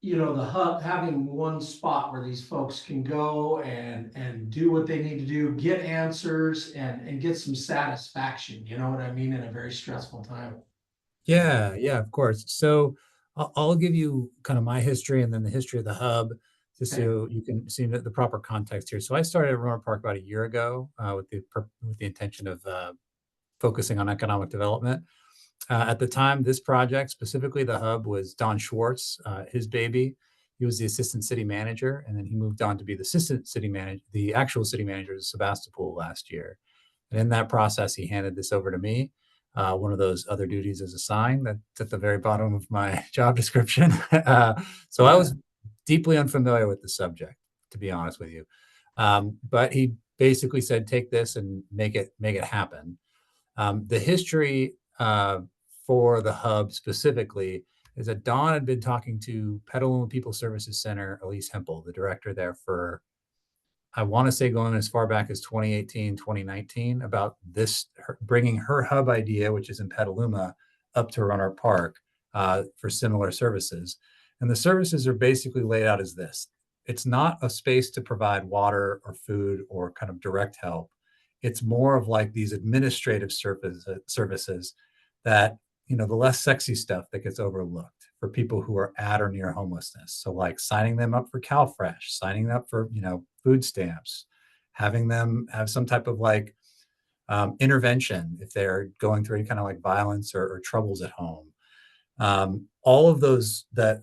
the hub, having one spot where these folks can go and do what they need to do, get answers and get some satisfaction, you know what I mean, in a very stressful time. Yeah, yeah, of course. So I'll give you kind of my history and then the history of the hub, just Okay. so you can see the proper context here. So I started at Roanoke Park about a year ago with the intention of focusing on economic development. At the time, this project, specifically the hub, was Don Schwartz, his baby. He was the assistant city manager, and then he moved on to be the assistant city manager, the actual city manager of Sebastopol last year. And in that process, he handed this over to me. One of those other duties is assigned. That's at the very bottom of my job description. So I was deeply unfamiliar with the subject, to be honest with you. But he basically said, "Take this and make it happen." The history for the hub specifically is that Don had been talking to Petaluma People Services Center, Elise Hempel, the director there, for I want to say going as far back as 2018, 2019, about bringing her hub idea, which is in Petaluma, up to Roanoke Park for similar services. And the services are basically laid out as this: it's not a space to provide water or food or kind of direct help. It's more of like these administrative services that, the less sexy stuff that gets overlooked for people who are at or near homelessness. So like signing them up for CalFresh, signing them up for, food stamps, having them have some type of like intervention if they're going through any kind of like violence or troubles at home. All of those that,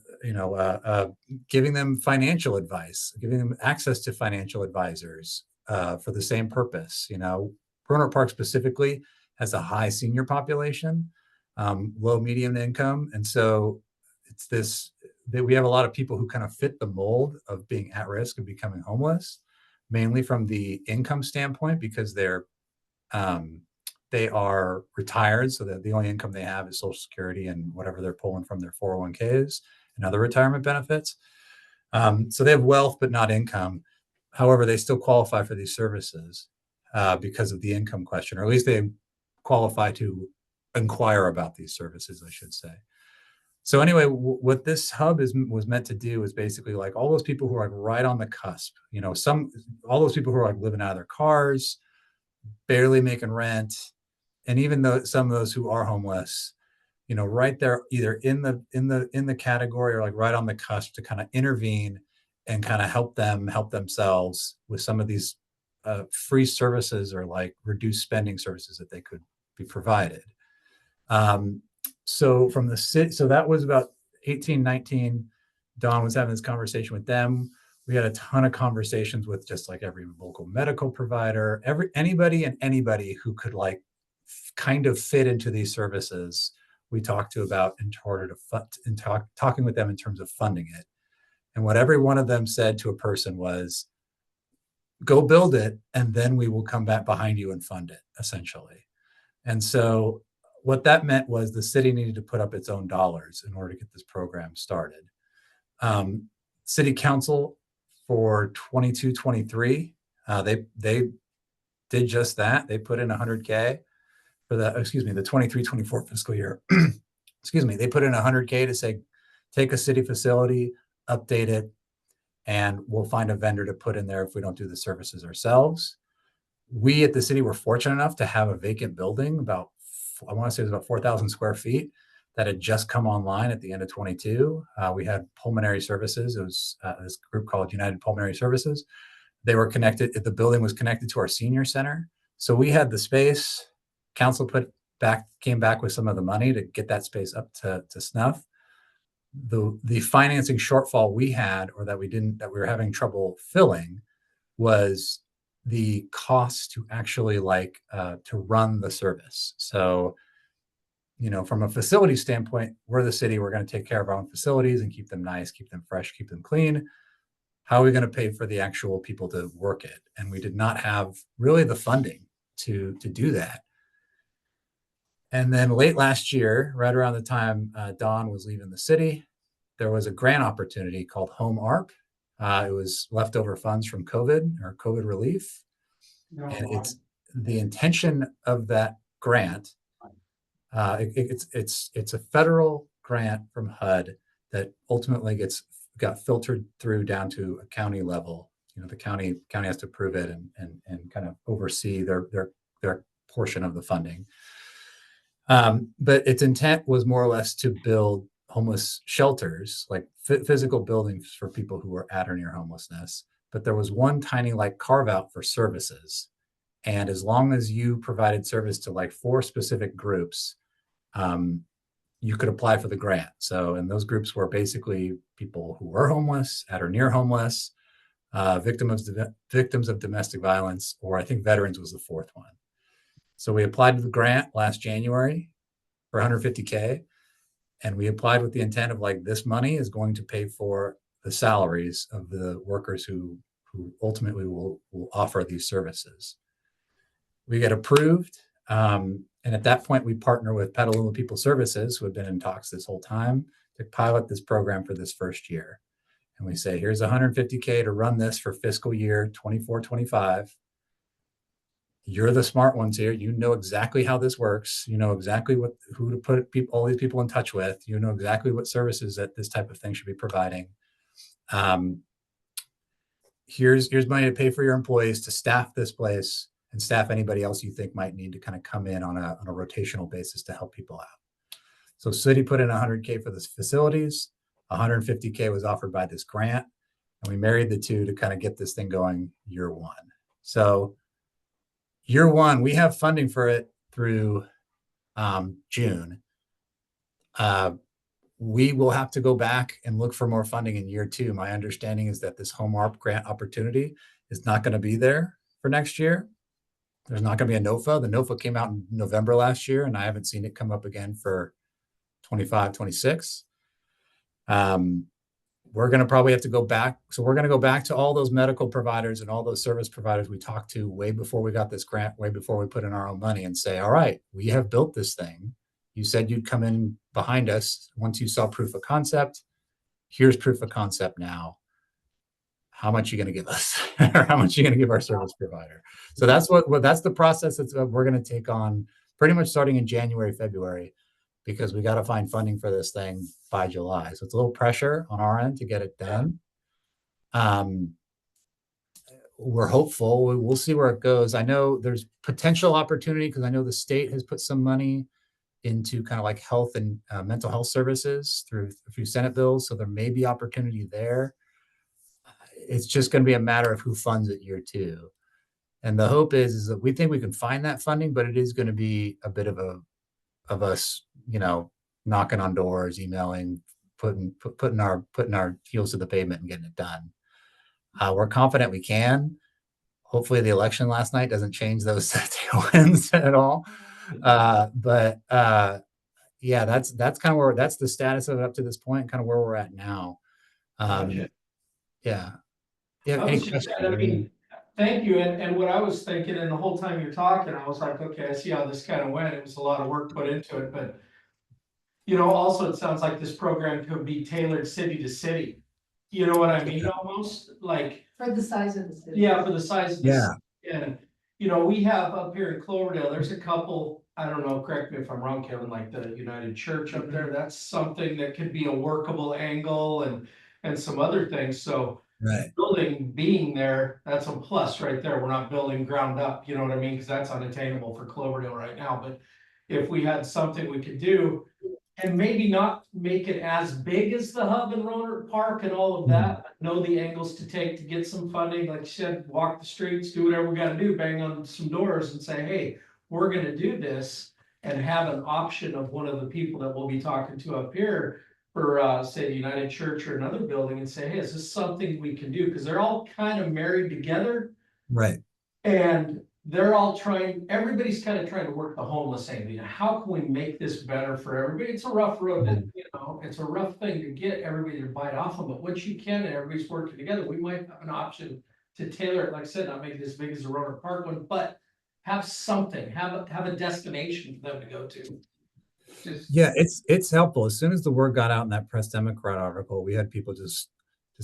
giving them financial advice, giving them access to financial advisors for the same purpose. Roanoke Park specifically has a high senior population, low medium income. And so it's this that we have a lot of people who kind of fit the mold of being at risk of becoming homeless, mainly from the income standpoint, because um, they are retired, so that the only income they have is Social Security and whatever they're pulling from their 401ks and other retirement benefits. So they have wealth but not income. However, they still qualify for these services because of the income question, or at least they qualify to inquire about these services, I should say. So anyway, what this hub was meant to do is basically like all those people who are like right on the cusp, all those people who are like living out of their cars, barely making rent, and even though some of those who are homeless, right there, either in the category or like right on the cusp, to kind of intervene and kind of help themselves with some of these free services or like reduced spending services that they could be provided. Um, so from the city, so that was about 18, 19. Don was having this conversation with them. We had a ton of conversations with just like every local medical provider, anybody who could like kind of fit into these services. We talked to about in order to talking with them in terms of funding it. And what every one of them said to a person was, "Go build it, and then we will come back behind you and fund it," essentially. And so what that meant was the city needed to put up its own dollars in order to get this program started. City council for 22, 23, they did just that. They put in 100K for the 23, 24 fiscal year. Excuse me. They put in 100K to say, take a city facility, update it, and we'll find a vendor to put in there if we don't do the services ourselves. We at the city were fortunate enough to have a vacant building about, I want to say it was about 4,000 square feet that had just come online at the end of 22. We had pulmonary services. It was this group called United Pulmonary Services. They were connected, the building was connected to our senior center. So we had the space. Council came back with some of the money to get that space up to snuff. The financing shortfall we had, or that we were having trouble filling, was the cost to actually to run the service. So, from a facility standpoint, we're the city, we're going to take care of our own facilities and keep them nice, keep them fresh, keep them clean. How are we going to pay for the actual people to work it? And we did not have really the funding to do that. And then late last year, right around the time Don was leaving the city, there was a grant opportunity called Home ARP. It was leftover funds from COVID or COVID relief. And No. it's the intention of that grant. It's a federal grant from HUD that ultimately gets got filtered through down to a county level. The county has to approve it and kind of oversee their portion of the funding. But its intent was more or less to build homeless shelters, like physical buildings for people who were at or near homelessness. But there was one tiny like carve out for services. And as long as you provided service to like 4 specific groups, you could apply for the grant. So, and those groups were basically people who were homeless, at or near homeless, victims of domestic violence, or I think veterans was the 4th one. So we applied to the grant last January for 150K, and we applied with the intent of like, this money is going to pay for the salaries of the workers who ultimately will offer these services. We get approved. And at that point, we partner with Petaluma People Services, who have been in talks this whole time, to pilot this program for this first year. And we say, here's 150K to run this for fiscal year 24-25. You're the smart ones here. You know exactly how this works. You know exactly who to put all these people in touch with. You know exactly what services that this type of thing should be providing. Here's money to pay for your employees to staff this place and staff anybody else you think might need to kind of come in on a rotational basis to help people out. So city put in 100K for this facilities, 150K was offered by this grant, and we married the two to kind of get this thing going year one. So year one, we have funding for it through June. We will have to go back and look for more funding in year two. My understanding is that this home ARP grant opportunity is not going to be there for next year. There's not going to be a NOFA. The NOFA came out in November last year, and I haven't seen it come up again for 25, 26. We're going to probably have to go back. So we're going to go back to all those medical providers and all those service providers we talked to way before we got this grant, way before we put in our own money, and say, all right, we have built this thing. You said you'd come in behind us once you saw proof of concept. Here's proof of concept now. How much are you going to give us? Or how much are you going to give our service provider? So that's that's the process that we're going to take on pretty much starting in January, February, because we got to find funding for this thing by July. So it's a little pressure on our end to get it done. We're hopeful. We'll see where it goes. I know there's potential opportunity because I know the state has put some money into kind of like health and mental health services through a few Senate bills. So there may be opportunity there. It's just going to be a matter of who funds it year two. And the hope is that we think we can find that funding, but it is going to be a bit of us, knocking on doors, emailing, putting our heels to the pavement and getting it done. We're confident we can. Hopefully the election last night doesn't change those tailwinds at all. Yeah, that's kind of that's the status of it up to this point, kind of where we're at now. Gotcha. Yeah. Thank you. And what I was thinking, and the whole time you're talking, I was like, okay, I see how this kind of went. It was a lot of work put into it, but also it sounds like this program could be tailored city to city. You know what I mean? Almost like For the size of the city. yeah, for the size of the Yeah. city. And we have up here in Cloverdale, there's a couple, I don't know, correct me if I'm wrong, Kevin, like the United Church up there. That's something that could be a workable angle and some other things. So Right. building being there, that's a plus right there. We're not building ground up, you know what I mean? Because that's unattainable for Cloverdale right now. But if we had something we could do, and maybe not make it as big as the hub in Rohnert Park and all of that, but know the angles to take to get some funding. Like you said, walk the streets, do whatever we got to do, bang on some doors and say, hey, we're going to do this, and have an option of one of the people that we'll be talking to up here for say the United Church or another building, and say, hey, is this something we can do? Because they're all kind of married together. Right. And they're all everybody's kind of trying to work the homeless angle. How can we make this better for everybody? It's a rough road, it's a rough thing to get everybody to bite off of, but once you can and everybody's working together, we might have an option to tailor it, like I said, not make it as big as the Rohnert Park one, but have something, have a destination for them to go to. Yeah, it's helpful. As soon as the word got out in that Press Democrat article, we had people just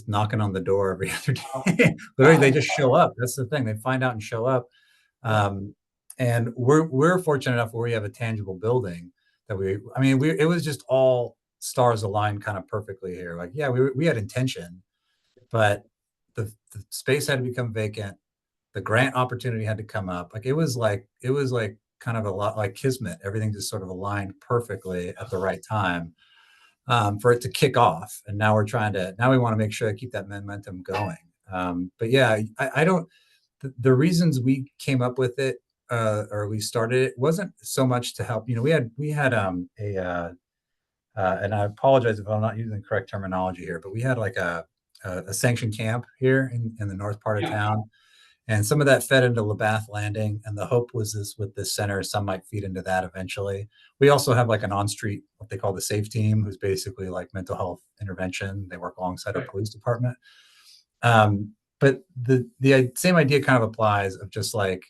knocking on the door every other day. Literally, they just show up. That's the thing. They find out and show up. And we're fortunate enough where we have a tangible building that it was just all stars aligned kind of perfectly here. Like, yeah, we had intention, but the space had to become vacant. The grant opportunity had to come up. Like it was like kind of a lot like kismet. Everything just sort of aligned perfectly at the right time for it to kick off. And now we want to make sure to keep that momentum going. But yeah, I don't, the reasons we came up with it or we started it wasn't so much to help. You know, we had and I apologize if I'm not using the correct terminology here, but we had like a sanctioned camp here in the north part of Yeah, town, and some of that fed into Labath Landing. And the hope was this with this center, some might feed into that eventually. We also have like an on-street, what they call the SAFE team, who's basically like mental health intervention. They work alongside our right. police department. But the same idea kind of applies of just like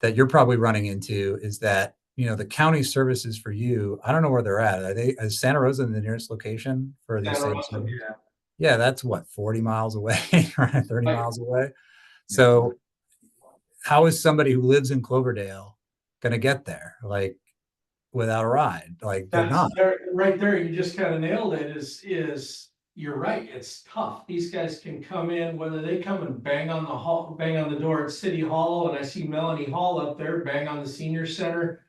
that you're probably running into is that, you know, the county services for you, I don't know where they're at. Is Santa Rosa the nearest location for these Santa same Rosa, services? Yeah. Yeah, that's what, 40 miles away, right? 30 right. miles away. Yeah. So how is somebody who lives in Cloverdale going to get there? Like without a ride? Like they're That's not. there, right there, you just kind of nailed it, you're right, it's tough. These guys can come in, whether they come and bang on the door at City Hall, and I see Melanie Hall up there, bang on the senior center.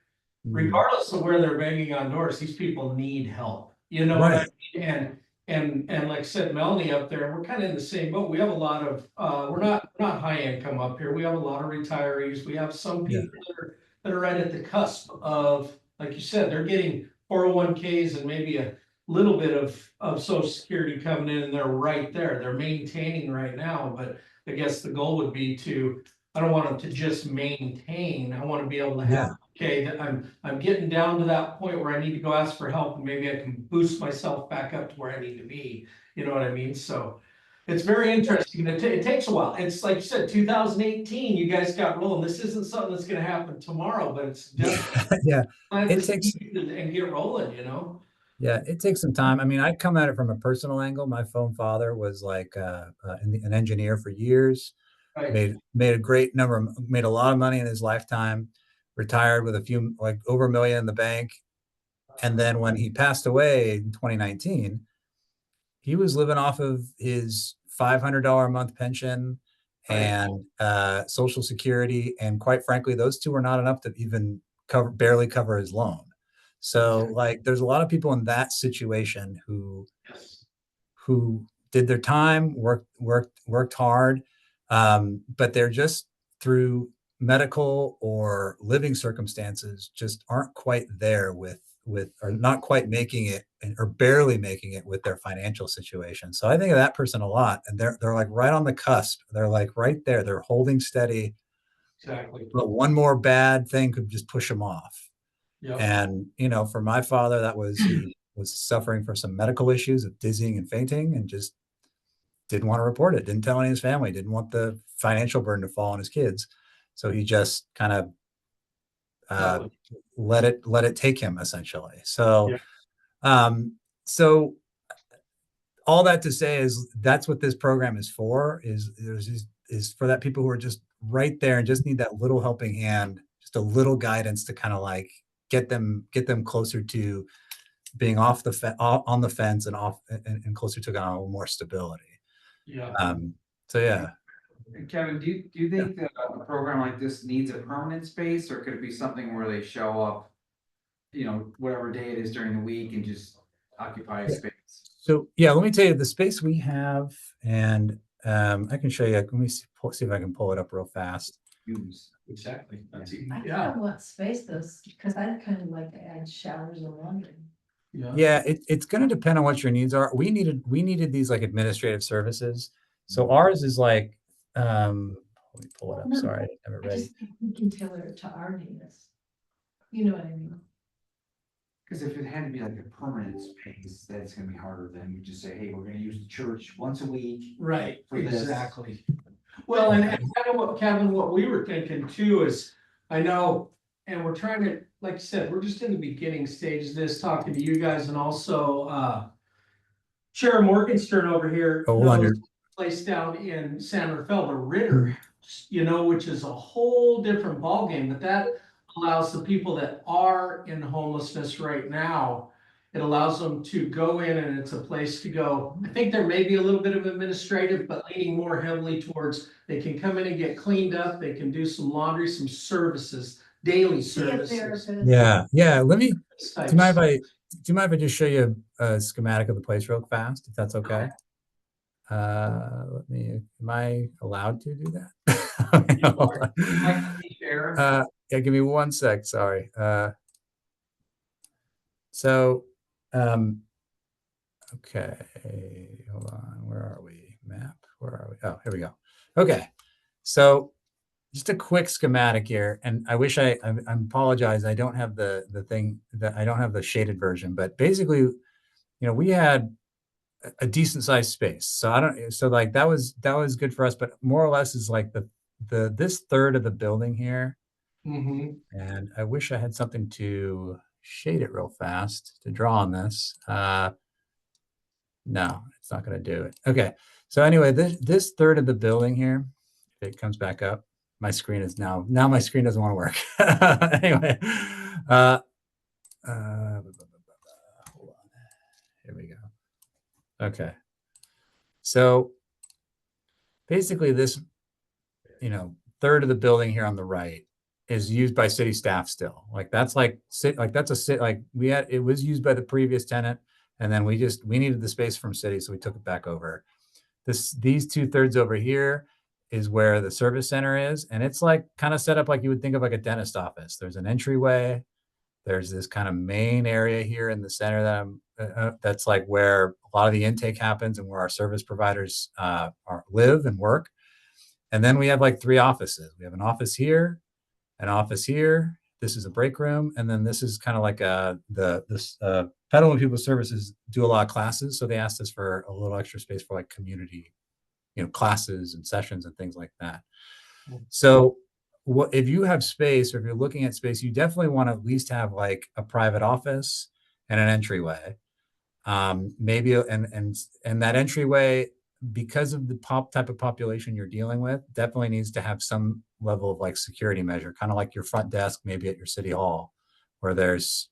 Mm, Regardless of where they're banging on doors, these people need help. You know what I right. mean? And like I said, Melanie up there, we're kind of in the same boat. We have a lot of we're not high income up here. We have a lot of retirees. We have some Yeah. people that are right at the cusp of, like you said, they're getting 401ks and maybe a little bit of social security coming in, and they're right there. They're maintaining right now, but I guess the goal would be to, I don't want them to just maintain. I want to be able to have, Yeah. okay, that I'm getting down to that point where I need to go ask for help, and maybe I can boost myself back up to where I need to be. You know what I mean? So it's very interesting. It takes a while. It's like you said, 2018, you guys got rolling. This isn't something that's gonna happen tomorrow, but it's Yeah. definitely Yeah. plant the It takes seed and get rolling, you know? Yeah, it takes some time. I mean, I come at it from a personal angle. My phone father was like an engineer for years, Right, made a great number, made a lot of money in his lifetime, retired with a few like over a million in the bank. And then when he passed away in 2019, he was living off of his $500 a month pension right, and Social Security, and quite frankly, those two were not enough to even barely cover his loan. So, exactly, like, there's a lot of people in that situation yes, who did their time, worked hard, but they're just through medical or living circumstances just aren't quite there with or not quite making it or barely making it with their financial situation. So I think of that person a lot, and they're like right on the cusp. They're like right there. They're holding steady, exactly, but one more bad thing could just push them off. yep, And, you know, for my father, that was he was suffering from some medical issues of dizzying and fainting and just didn't want to report it, didn't tell any of his family, didn't want the financial burden to fall on his kids. So he just kind of uh, exactly, let it take him essentially. So yeah, um, so all that to say is that's what this program is for, is for that people who are just right there and just need that little helping hand, just a little guidance to kind of like get them closer to being off on the fence and off and closer to kind of more stability. yeah. Um, so yeah. And Kevin, do you Yeah. think that a program like this needs a permanent space, or could it be something where they show up, whatever day it is during the week and just occupy a Yeah. space? So yeah, let me tell you the space we have, and I can show you. Let me see if I can pull it up real fast. Use. Exactly. That's Yeah. it. I kind Yeah, of want space though, because I'd kind of like to add showers and laundry. yeah, Yeah, it's going to depend on what your needs are. We needed these like administrative services. So ours is like, let me pull it up. No, Sorry, I didn't have it I ready. just think we can tailor it to our needs. You know what I mean? Because if it had to be like a permanent space, that's gonna be harder than you just say, hey, we're gonna use the church once a week. right, For this. exactly. Well, and kind of what Kevin, what we were thinking too is, I know, and we're trying to, like I said, we're just in the beginning stage of this, talking to you guys, and also, Sharon Morgenstern over here Oh, hold on, knows a place down in San Rafael, the Ritter House, you know, which is a whole different ballgame, but that allows the people that are in homelessness right now It allows them to go in and it's a place to go. I think there may be a little bit of administrative, but leaning more heavily towards, they can come in and get cleaned up, they can do some laundry, some services, daily See a services. therapist. Yeah. Let me, do types. you mind if I just show you a schematic of the place real fast, if that's okay? Am I allowed to do that? Hold on. Yeah, give me one sec, sorry. Okay, hold on, where are we? Map, where are we? Oh, here we go. Okay, so just a quick schematic here, and I wish I apologize, I don't have the thing that I don't have the shaded version, but basically, we had a decent sized space. So like that was good for us, but more or less is like this third of the building here. Mm-hmm. And I wish I had something to shade it real fast to draw on this. No, it's not going to do it. Okay. So anyway, this third of the building here, if it comes back up, my screen is now my screen doesn't want to work. Anyway, hold on. Here we go. Okay. So basically this, third of the building here on the right is used by city staff still. Like that's like it was used by the previous tenant, and then we needed the space from city, so we took it back over. These 2/3 over here is where the service center is, and it's like kind of set up like you would think of like a dentist office. There's an entryway. There's this kind of main area here in the center that's like where a lot of the intake happens and where our service providers live and work. And then we have like 3 offices. We have an office here, an office here. This is a break room, and then this is kind of like Petaluma People Services do a lot of classes, so they asked us for a little extra space for like community, classes and sessions and things like that. So if you have space, or if you're looking at space, you definitely want to at least have like a private office and an entryway. Maybe and that entryway, because of the type of population you're dealing with, definitely needs to have some level of like security measure, kind of like your front desk, maybe at your city hall, where there's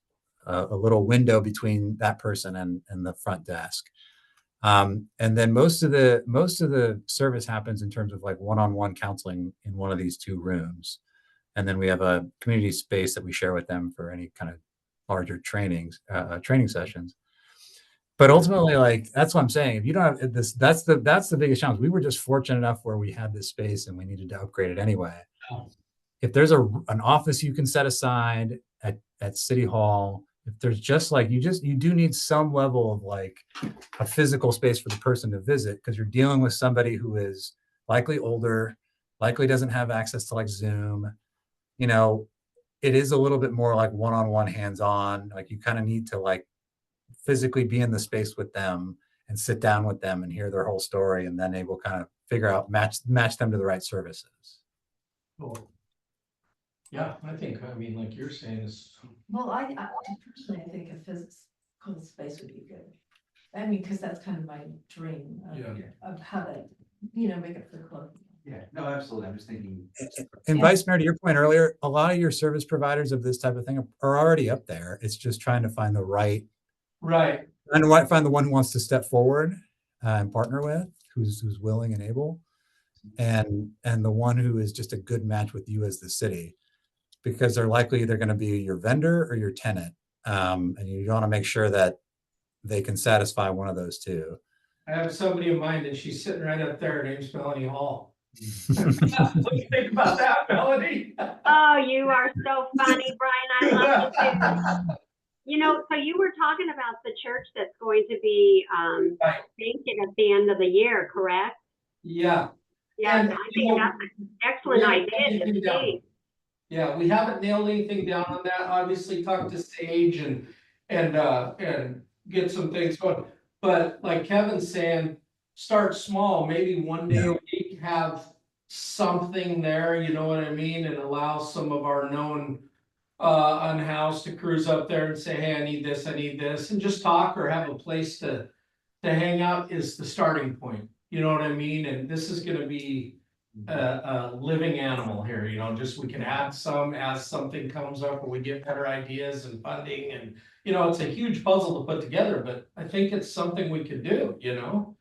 a little window between that person and the front desk. And then most of the service happens in terms of like one-on-one counseling in one of these 2 rooms. And then we have a community space that we share with them for any kind of larger training sessions. But ultimately, like, that's what I'm saying. If you don't have this, that's the biggest challenge. We were just fortunate enough where we had this space and we needed to upgrade it anyway. If there's an office you can set aside at City Hall, if there's just like, you do need some level of like a physical space for the person to visit, because you're dealing with somebody who is likely older, likely doesn't have access to like Zoom. It is a little bit more like one-on-one, hands-on. Like you kind of need to like physically be in the space with them and sit down with them and hear their whole story, and then they will kind of figure out, match them to the right services. Cool. Yeah, I mean, like you're saying is. Well, I personally, I think a physical space would be good. I mean, because that's kind of my dream of how to, make it for clothing. Yeah, no, absolutely. I'm just thinking. And Vice Mayor, to your point earlier, a lot of your service providers of this type of thing are already up there. It's just trying to find the right. Right. And find the one who wants to step forward and partner with, who's willing and able, and the one who is just a good match with you as the city, because they're likely either going to be your vendor or your tenant, and you want to make sure that they can satisfy one of those 2. I have somebody in mind, and she's sitting right up there. Her name's Melanie Hall. What do you think about that, Melanie? Oh, you are so funny, Brian. I love you too. So you were talking about the church that's going to be painted at the end of the year, correct? Yeah. Yeah, I think that's an excellent idea to see. Yeah, we haven't nailed anything down on that. Obviously, talk to Sage and get some things going. But like Kevin's saying, start small. Maybe one day a week have something there. You know what I mean, and allow some of our known unhoused to cruise up there and say, hey, I need this, and just talk, or have a place to hang out is the starting point. You know what I mean? And this is going to be a living animal here, you know, just we can add some as something comes up or we get better ideas and funding and, you know, it's a huge puzzle to put together, but I think it's something we could do, you know?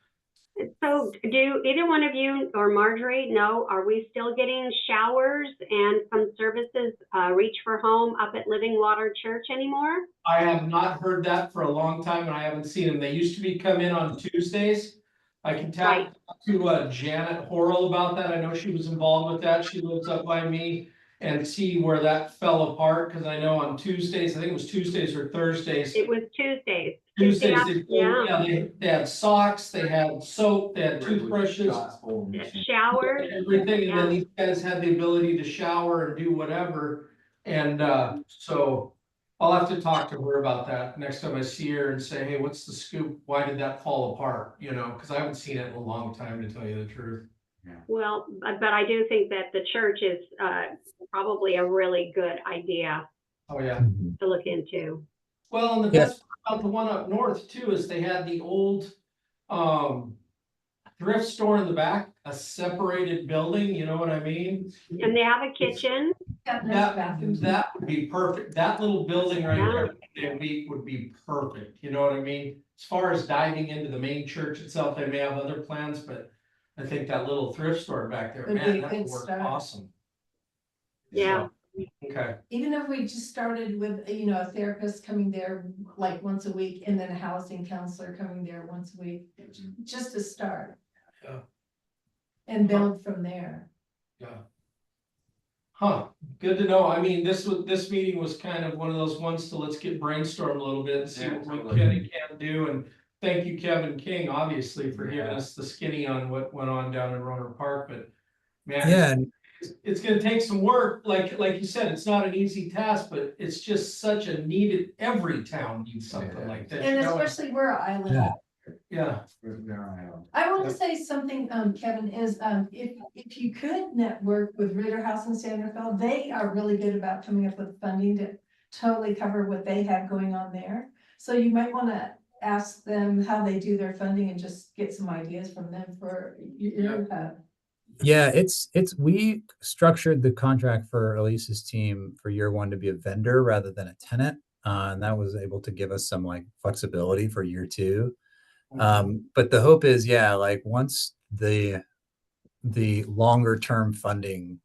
So do either one of you or Marjorie know, are we still getting showers and some services, Reach for Home up at Living Water Church anymore? I have not heard that for a long time and I haven't seen them. They used to be come in on Tuesdays. I can Right. talk to Janet Horrell about that. I know she was involved with that. She lives up by me and see where that fell apart, because I know on Tuesdays, I think it was Tuesdays or Thursdays. It was Tuesdays. Tuesdays, Yeah. they had socks, they had soap, they had toothbrushes, Showers. everything, and then Yeah. these guys had the ability to shower and do whatever. And so I'll have to talk to her about that next time I see her and say, hey, what's the scoop? Why did that fall apart? You know, because I haven't seen it in a long time, to tell you the truth. Well, but I do think that the church is probably a really good idea Oh, yeah. to look into. Well, and the Yeah. best part about the one up north too is they had the old thrift store in the back, a separated building, you know what I mean? And they have a kitchen. Got nice That, bathrooms. that would be perfect. That little building right Yeah. there, a week would be perfect, you know what I mean? As far as diving into the main church itself, they may have other plans, but I think that little thrift store back there, Would be a man, that would good work start. awesome. Yeah. So, okay, Even if we just started with, you know, a therapist coming there like once a week and then a housing counselor coming there once a week, just to start. Yeah. And build from there. yeah. Huh, good to know. I mean, this meeting was kind of one of those ones to let's get brainstormed a little bit and see Yeah, what we totally. can and can't do. And thank you, Kevin King, obviously, for giving Yeah. us the skinny on what went on down in Roner Park, but man, Yeah, and it's gonna take some work. Like you said, it's not an easy task, but it's just such a needed, every town needs something Yeah. like that. And you know? especially we're an island. Yeah. Yeah, I want to say something, Kevin, is, if you could network with Ritter House in Sanderfeld, they are really good about coming up with funding to totally cover what they have going on there. So you might want to ask them how they do their funding and just get some ideas from them for your, yeah, we structured the contract for Elise's team for year one to be a vendor rather than a tenant. And that was able to give us some like flexibility for year two. But the hope is, yeah, like once the longer term funding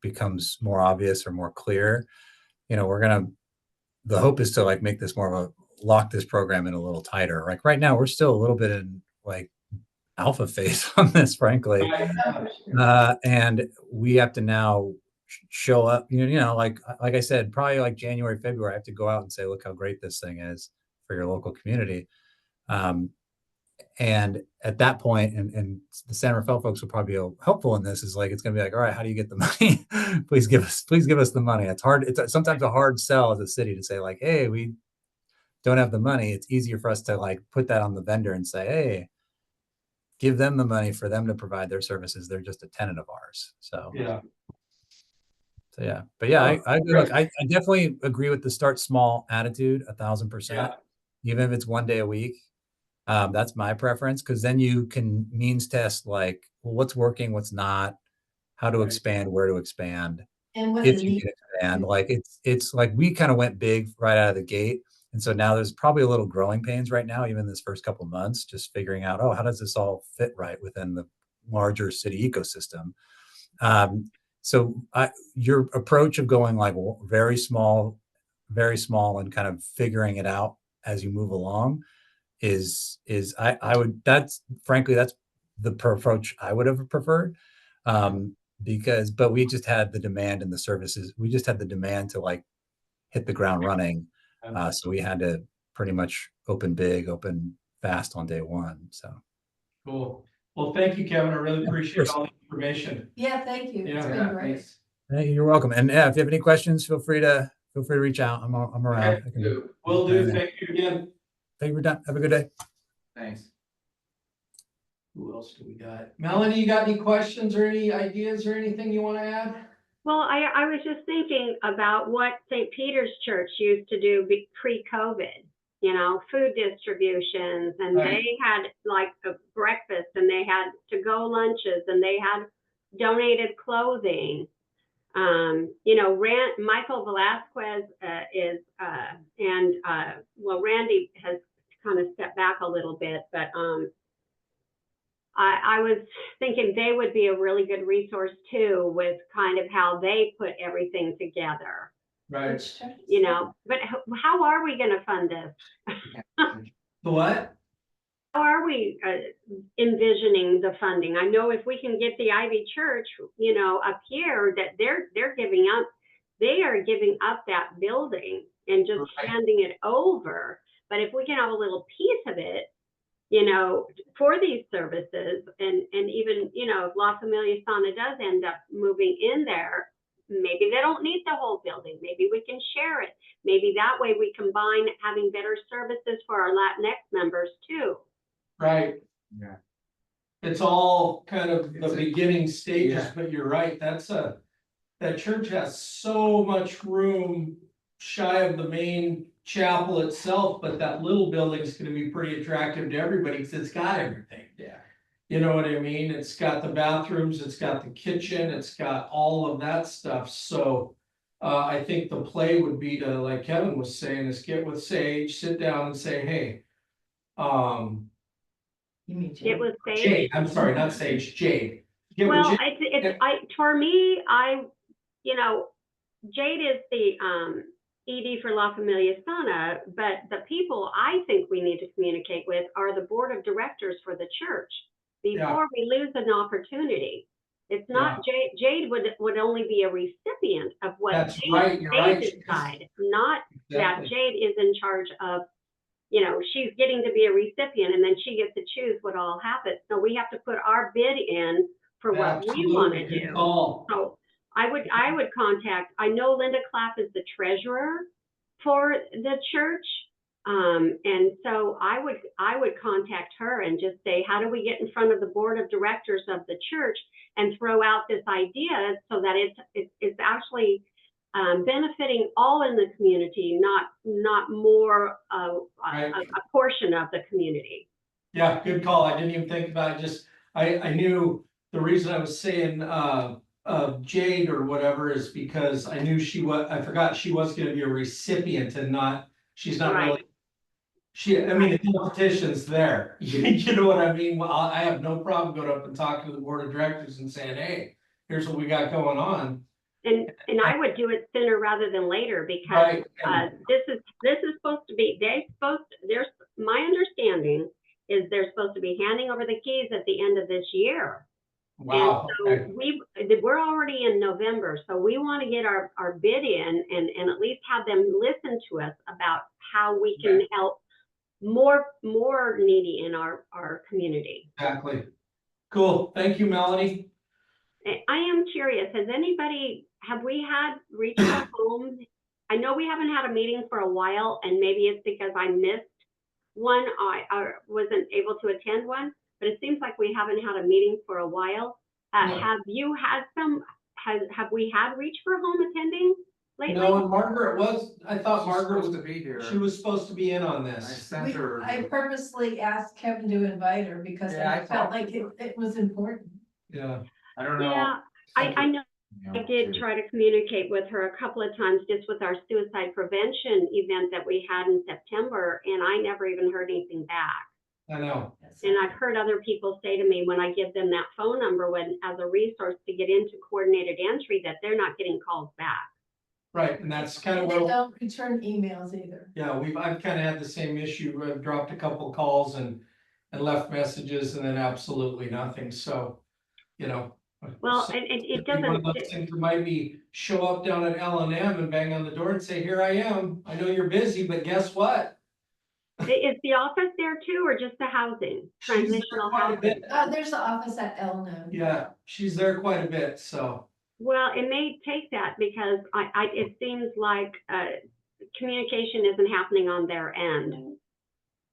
becomes more obvious or more clear, you know, the hope is to like make this more of a lock this program in a little tighter. Like right now, we're still a little bit in like alpha phase on this, frankly. And we have to now show up, you know, like I said, probably like January, February, I have to go out and say, look how great this thing is for your local community. And at that point, and the San Rafael folks will probably be helpful in this, is like, it's going to be like, all right, how do you get the money? please give us the money. It's hard. It's sometimes a hard sell as a city to say like, hey, we don't have the money. It's easier for us to like put that on the vendor and say, hey, give them the money for them to provide their services. They're just a tenant of ours. So yeah. yeah, but yeah, I definitely agree with the start small attitude, 1,000%. Yeah. Even if it's one day a week. That's my preference, because then you can means test like, well, what's working, what's not, how to expand, where to expand, and what if the you need. can expand. Like it's like we kind of went big right out of the gate. And so now there's probably a little growing pains right now, even this first couple of months, just figuring out, oh, how does this all fit right within the larger city ecosystem? So your approach of going like very small and kind of figuring it out as you move along is I would, that's frankly, that's the approach I would have preferred. But we just had the demand and the services. We just had the demand to like hit the ground running. So we had to pretty much open fast on day one. So Cool. Well, thank you, Kevin. I really appreciate course. all the information. Yeah, thank you. It's Yeah. been great. Hey, you're welcome. And yeah, if you have any questions, feel free to reach out. I'm around. Okay. Will do. Thank you again. Thank you for time. Have a good day. Thanks. Who else do we got? Melanie, you got any questions or any ideas or anything you want to add? Well, I was just thinking about what St. Peter's Church used to do pre-COVID. you know, food distributions, and Right. they had like a breakfast, and they had to-go lunches, and they had donated clothing. You know, Michael Velasquez well, Randy has kind of stepped back a little bit, but I was thinking they would be a really good resource too, with kind of how they put everything together, Right. Which church is you that? know. But how are we going to fund this? The what? How are we envisioning the funding? I know if we can get the Ivy Church, you know, up here, that they're giving up, they are giving up that building and just Right. handing it over. But if we can have a little piece of it, you know, for these services, and even, you know, if La Familia Sana does end up moving in there, maybe they don't need the whole building. Maybe we can share it. Maybe that way we combine having better services for our Latinx members too. Right. Yeah. It's all kind of the It's a- beginning stages, yeah. but you're right, that church has so much room shy of the main chapel itself, but that little building's gonna be pretty attractive to everybody, because it's got everything. Yeah. You know what I mean? It's got the bathrooms, it's got the kitchen, it's got all of that stuff, so. I think the play would be to, like Kevin was saying, is get with Sage, sit down and say, hey. You mean It was safe. Jade, I'm sorry, not Sage, Jade. Get with Well, Jade. for me, you know, Jade is the ED for La Familia Sana, but the people I think we need to communicate with are the board of directors for the church before we lose an opportunity. It's not Jade would only be a recipient of what That's Jade right, you're right. stays inside, not that Exactly. Jade is in charge of, you know, she's getting to be a recipient, and then she gets to choose what all happens. So we have to put our bid in for what we want to Absolutely, good do. call. So I would contact, I know Linda Clapp is the treasurer for the church. And so I would contact her and just say, how do we get in front of the board of directors of the church and throw out this idea so that it's actually benefiting all in the community, not more Right. a portion of the community. Yeah, good call. I didn't even think about it. Just, I knew the reason I was saying, Jade or whatever is because I knew I forgot she was gonna be a recipient and not, she's not Right. really. I mean, the competition's there. You know what I mean? Well, I have no problem going up and talking to the board of directors and saying, hey, here's what we got going on. And I would do it sooner rather than later, because Right. this is supposed to be, there's my understanding is they're supposed to be handing over the keys at the end of this year. Wow. And so we're already in November, so we want to get our bid in and at least have them listen to us about how we can help more needy in our community. Exactly. Cool. Thank you, Melanie. I am curious, have we had Reach for Home? I know we haven't had a meeting for a while, and maybe it's because I missed one, I wasn't able to attend one, but it seems like we haven't had a meeting for a while. No. Have you had have we had Reach for Home attending lately? No, and Margaret I thought She's Margaret supposed to be here. she was supposed to be in on I this. sent her. I purposely asked Kevin to invite her because Yeah, I I felt thought- like it was important. Yeah. I don't know. Yeah, I know. I did try to communicate with her a couple of times just with our suicide prevention event that we had in September, and I never even heard anything back. I know. And I've heard other people say to me when I give them that phone number as a resource to get into coordinated entry, that they're not getting calls back. Right, and that's kind of And they what, don't return emails either. yeah, I've kind of had the same issue. I've dropped a couple calls and left messages and then absolutely nothing, so, you know. Well, so and it it'd be one of doesn't, those things that might be show up down at L&M and bang on the door and say, here I am. I know you're busy, but guess what? is the office there too, or just the housing, She's there transitional quite a housing? bit. There's the office at Elno. Yeah, she's there quite a bit, so. Well, it may take that because it seems like communication isn't happening on their end.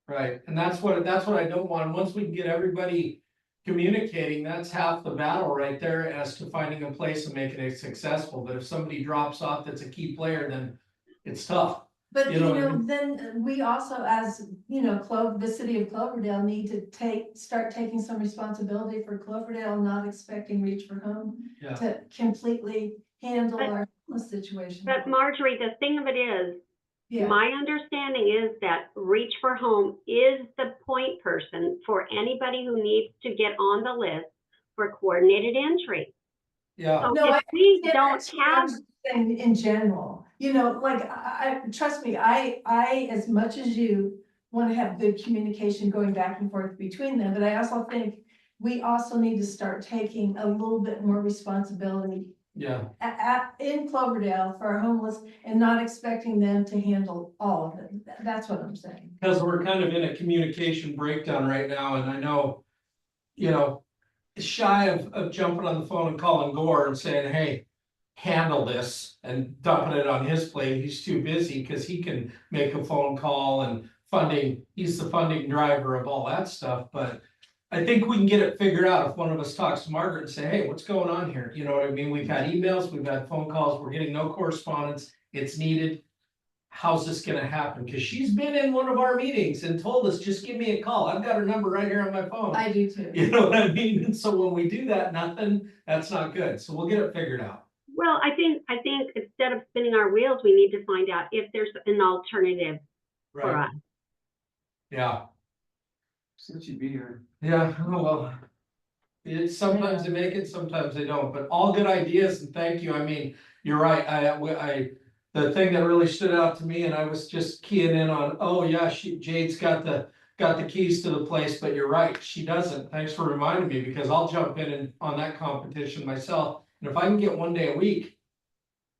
Right, and that's what I don't want. Once we can get everybody communicating, that's half the battle right there as to finding a place and making it successful. But if somebody drops off that's a key player, then it's tough. But You know what I then we also, as, the city of Cloverdale need to start taking some responsibility for Cloverdale, not expecting Reach for Home Yeah. to completely handle But- our homeless situation. But Marjorie, the thing of it is, Yeah, my understanding is that Reach for Home is the point person for anybody who needs to get on the list for coordinated entry. Yeah, So No, if we yeah, don't actually, have, I'm just saying in general, like, I, trust me, I, as much as you want to have good communication going back and forth between them, but I also think we also need to start taking a little bit more responsibility yeah, in Cloverdale for our homeless and not expecting them to handle all of it. That's what I'm saying. because we're kind of in a communication breakdown right now, and I know, shy of jumping on the phone and calling Gore and saying, hey, handle this and dumping it on his plate. He's too busy because he can make a phone call and funding, he's the funding driver of all that stuff, but I think we can get it figured out if one of us talks to Margaret and say, hey, what's going on here? You know what I mean? We've had emails, we've had phone calls, we're getting no correspondence, it's needed. How's this gonna happen? Cause she's been in one of our meetings and told us, just give me a call. I've got her number right here on my phone. I do too. You know what I mean? And so when we do that, nothing, that's not good. So we'll get it figured out. well, I think instead of spinning our wheels, we need to find out if there's an alternative for Right? us. Yeah, Said she'd be here. yeah, oh, well. It's sometimes they make it, sometimes they don't, but all good ideas and thank you. I mean, you're right. The thing that really stood out to me and I was just keying in on, oh yeah, Jade's got the keys to the place, but you're right, she doesn't. Thanks for reminding me because I'll jump in and on that competition myself. And if I can get one day a week,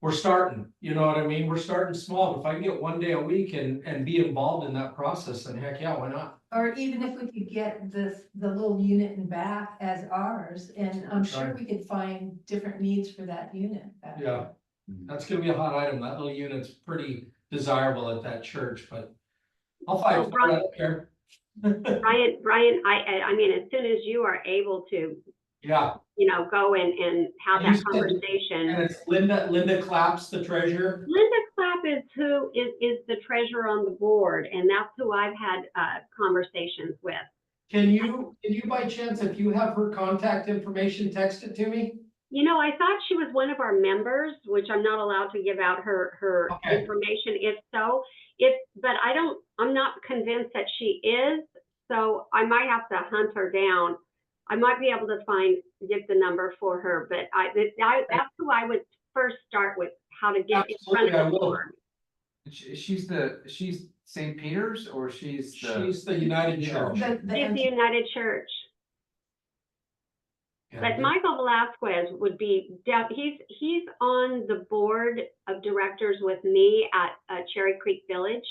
we're starting, you know what I mean? We're starting small. If I can get one day a week and be involved in that process, then heck yeah, why not? Or even if we could get the little unit in back as ours, and I'm sure Right. we could find different needs for that unit. back Yeah. there. That's gonna be a hot item. That little unit's pretty desirable at that church, but I'll fight Oh, for it, I don't care. Brian, I mean, as soon as you are able to, Yeah, go and have And you that said- conversation. and it's Linda Claps, the treasurer. Linda Clapp is the treasurer on the board, and that's who I've had conversations with. Can you by chance, if you have her contact information, text it to me? I thought she was one of our members, which I'm not allowed to give out her Okay. information. If so, but I'm not convinced that she is. So I might have to hunt her down. I might be able to get the number for her, but that's who I would first start with, how to get in front Absolutely, I of the will. board. She's St. Peter's or she's the? She's the United Church. She's the United Church. But Michael Velasquez would be, he's on the board of directors with me at Cherry Creek Village.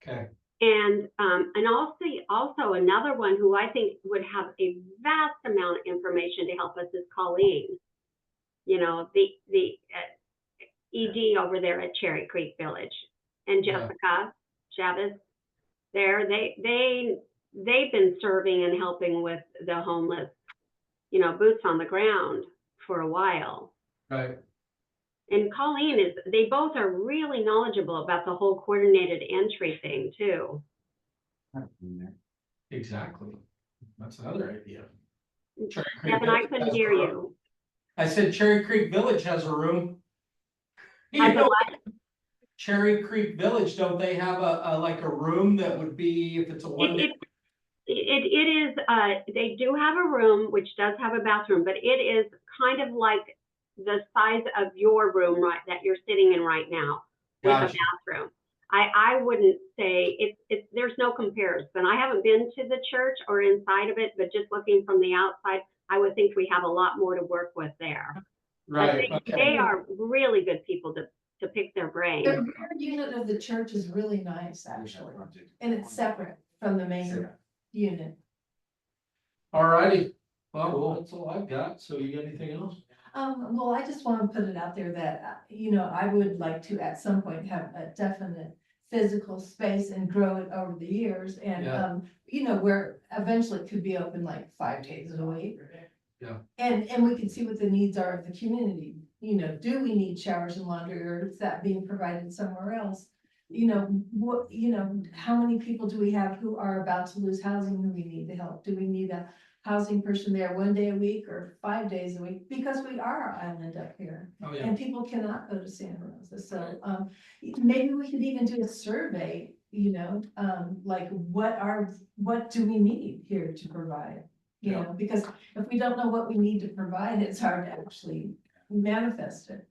Okay, And also another one who I think would have a vast amount of information to help us is Colleen. The ED over there at Cherry Creek Village, and Yeah. Jessica Chavez. They've been serving and helping with the homeless, boots on the ground for a while. right, And Colleen they both are really knowledgeable about the whole coordinated entry thing too. exactly. That's another idea. Cherry Creek Kevin, I Village couldn't has a hear room. you. I said Cherry Creek Village has a room. You Has a know, what? Cherry Creek Village, don't they have like a room that would be, if it's a one day? It is, they do have a room, which does have a bathroom, but it is kind of like the size of your room that you're sitting in right now with a Gotcha. bathroom. I wouldn't say there's no comparison. I haven't been to the church or inside of it, but just looking from the outside, I would think we have a lot more to work with there. Right, But okay. they are really good people to pick their brain. The rear unit of the church is really nice, actually, and it's separate from the main unit. All righty. Well, that's all I've got. So you got anything else? Well, I just want to put it out there that, I would like to at some point have a definite physical space and grow it over the years and, Yeah. where eventually it could be open like 5 days a week. Yeah. And we can see what the needs are of the community. Do we need showers and laundry, or is that being provided somewhere else? how many people do we have who are about to lose housing, who we need to help? Do we need a housing person there 1 day a week or 5 days a week? Because we are an island up here. Oh, yeah. And people cannot go to Santa Rosa, so, maybe we could even do a survey, like what do we need here to provide? Yeah. Because if we don't know what we need to provide, it's hard to actually manifest it.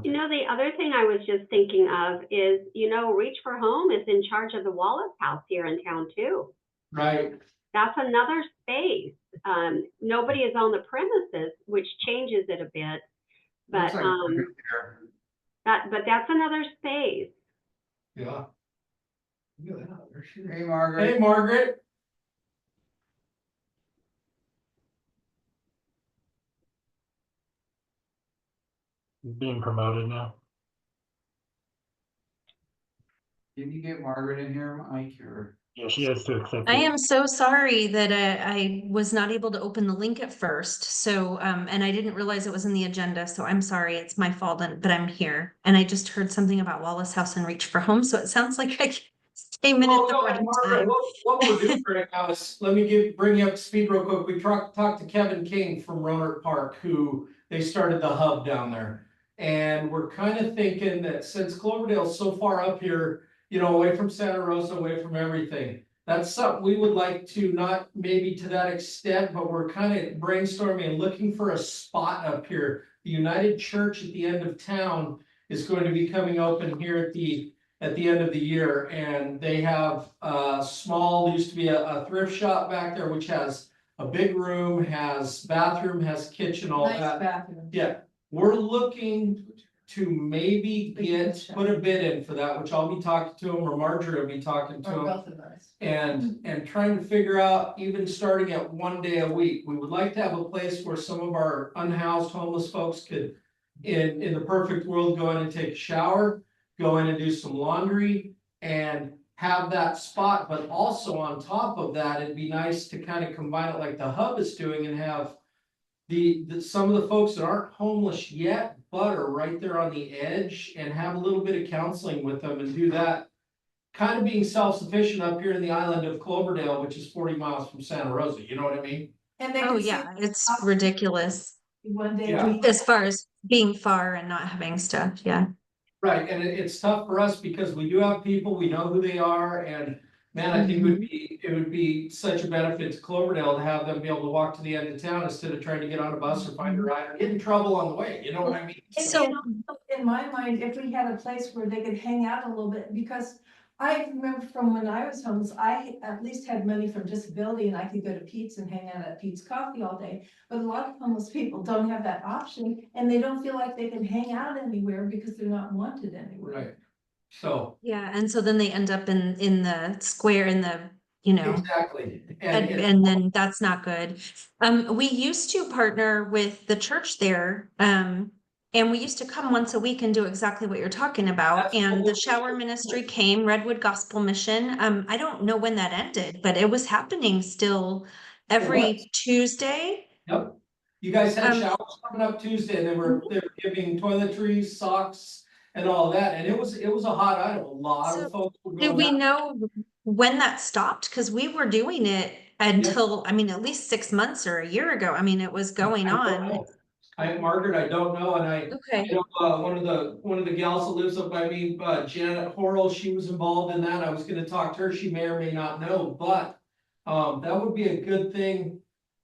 You know, the other thing I was just thinking of is, Reach for Home is in charge of the Wallace House here in town too. Right, That's another space. Nobody is on the premises, which changes it a bit. But Looks like Margaret's there. but that's another space. yeah. Look at that, there she is. Hey, Margaret. Hey, Margaret. Being promoted now. Can you get Margaret in here, Mike, or? Yeah, she has to accept I it. am so sorry that I was not able to open the link at first. So, and I didn't realize it was in the agenda. So I'm sorry. It's my fault, but I'm here. And I just heard something about Wallace House and Reach for Home. So it sounds like I came in at the No, right Margaret, time. what we're doing right now is, let me bring you up to speed real quick. We talked to Kevin King from Roanoke Park, who they started the hub down there. And we're kind of thinking that since Cloverdale's so far up here, away from Santa Rosa, away from everything, that's something we would like to, not maybe to that extent, but we're kind of brainstorming and looking for a spot up here. The United Church at the end of town is going to be coming open here at the end of the year, and they have a small, used to be a thrift shop back there, which has a big room, has bathroom, has kitchen, all Nice that. bathroom. Yeah, we're looking to maybe put a bid in for that, which I'll be talking to him, or Marjorie will be talking to Or him. both of us. And trying to figure out, even starting at 1 day a week, we would like to have a place where some of our unhoused homeless folks could, in the perfect world, go in and take a shower, go in and do some laundry, and have that spot. But also on top of that, it'd be nice to kind of combine it like the hub is doing, and have some of the folks that aren't homeless yet, but are right there on the edge, and have a little bit of counseling with them, and do that. Kind of being self-sufficient up here in the island of Cloverdale, which is 40 miles from Santa Rosa, you know what I mean? And they Oh can see yeah, it's ridiculous 1 day Yeah. a week. as far as being far and not having stuff. Yeah. Right, and it's tough for us because we do have people, we know who they are, and man, I think it would be such a benefit to Cloverdale to have them be able to walk to the end of town instead of trying to get on a bus or find a ride or get in trouble on the way, you know what I mean? So- And also, in my mind, if we had a place where they could hang out a little bit, because I remember from when I was homeless, I at least had money from disability and I could go to Pete's and hang out at Pete's Coffee all day. But a lot of homeless people don't have that option, and they don't feel like they can hang out anywhere because they're not wanted anywhere. Right, so, Yeah. And so then they end up in the square exactly, and then that's not good. We used to partner with the church there. And we used to come once a week and do exactly what you're talking about. That's And what the we're shower doing. ministry came, Redwood Gospel Mission. I don't know when that ended, but it was happening still every Tuesday. Yep. You guys had Um, showers coming up Tuesday, and they were giving toiletries, socks, and all that, and it was a hot item, a lot So, of folks were do going we out. know when that stopped? Because we were doing it until, I mean, at least 6 months or a year ago. I mean, it was going I don't on. know. Margaret, I don't know, and I Okay. know, one of the gals that lives up by me, Janet Horrell, she was involved in that. I was gonna talk to her, she may or may not know, but that would be a good thing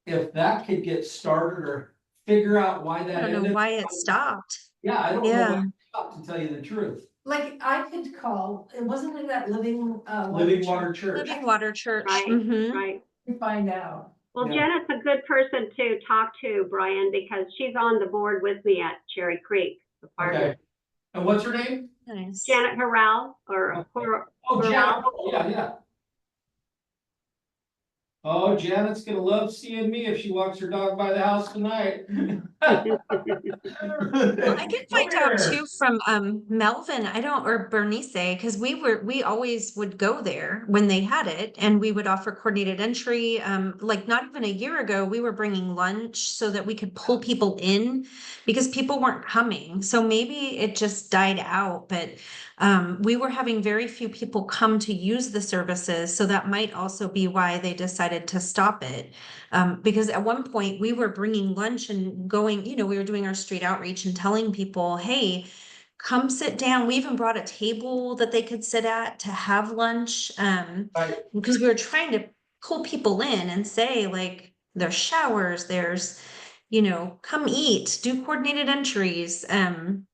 if that could get started, or figure out why I that don't know ended. why it stopped. Yeah, I don't know Yeah. why it stopped, to tell you the truth. Like I could call, it wasn't like that Living Living Water Church. Living Water Church. Right, Mhm. right. to find out. Well, Yeah. Janet's a good person to talk to, Brian, because she's on the board with me at Cherry Creek. the fire Okay, district. and what's her name? Nice. Janet Harrell or Oh, Janet, Harrell. yeah, yeah. Oh, Janet's gonna love seeing me if she walks her dog by the house tonight. Well, I can find out too from Melvin, I don't, or Bernice, because we always would go there when they had it, and we would offer coordinated entry. Like not even a year ago, we were bringing lunch so that we could pull people in because people weren't coming. So maybe it just died out, but we were having very few people come to use the services, so that might also be why they decided to stop it. Because at one point we were bringing lunch and going, we were doing our street outreach and telling people, hey, come sit down. We even brought a table that they could sit at to have lunch. Right. Because we were trying to pull people in and say, like, there's showers, there's, come eat, do coordinated entries. And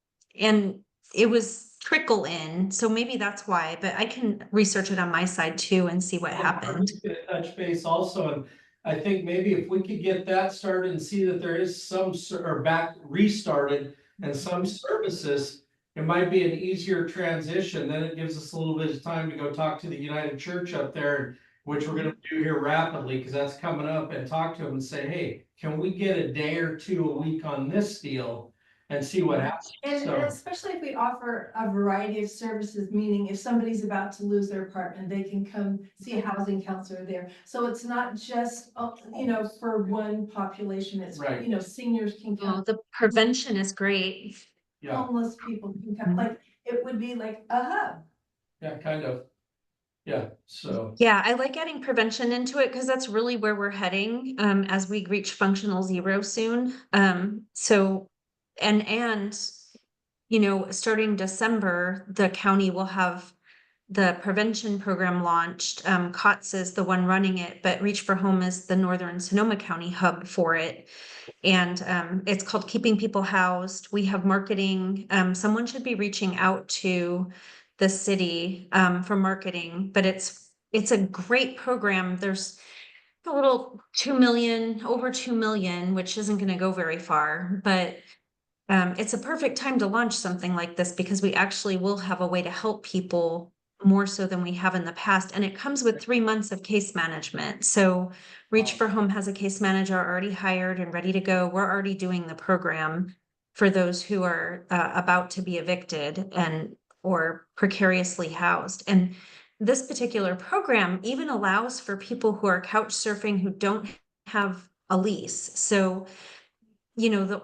it was trickle in. So maybe that's why, but I can research it on my side too and see what happened. Touch base also, and I think maybe if we could get that started and see that there is some, or back restarted and some services, it might be an easier transition, then it gives us a little bit of time to go talk to the United Church up there, which we're gonna do here rapidly, because that's coming up, and talk to them and say, hey, can we get a day or two a week on this deal and see what happens? And So, especially if we offer a variety of services, meaning if somebody's about to lose their apartment, they can come see a housing counselor there. So it's not just, for one population, it's, Right. seniors can Oh, come, the prevention is great. yeah, homeless people can come, like, it would be like a hub. yeah, kind of. Yeah, so. Yeah, I like adding prevention into it because that's really where we're heading as we reach functional zero soon. So and starting December, the county will have the prevention program launched. COTS is the one running it, but Reach for Home is the Northern Sonoma County hub for it. And it's called Keeping People Housed. We have marketing. Someone should be reaching out to the city for marketing, but it's a great program. There's a little 2 million, over 2 million, which isn't going to go very far, but it's a perfect time to launch something like this because we actually will have a way to help people more so than we have in the past. And it comes with 3 months of case management. So Reach for Home has a case manager already hired and ready to go. We're already doing the program for those who are about to be evicted and or precariously housed. And this particular program even allows for people who are couch surfing who don't have a lease. So, the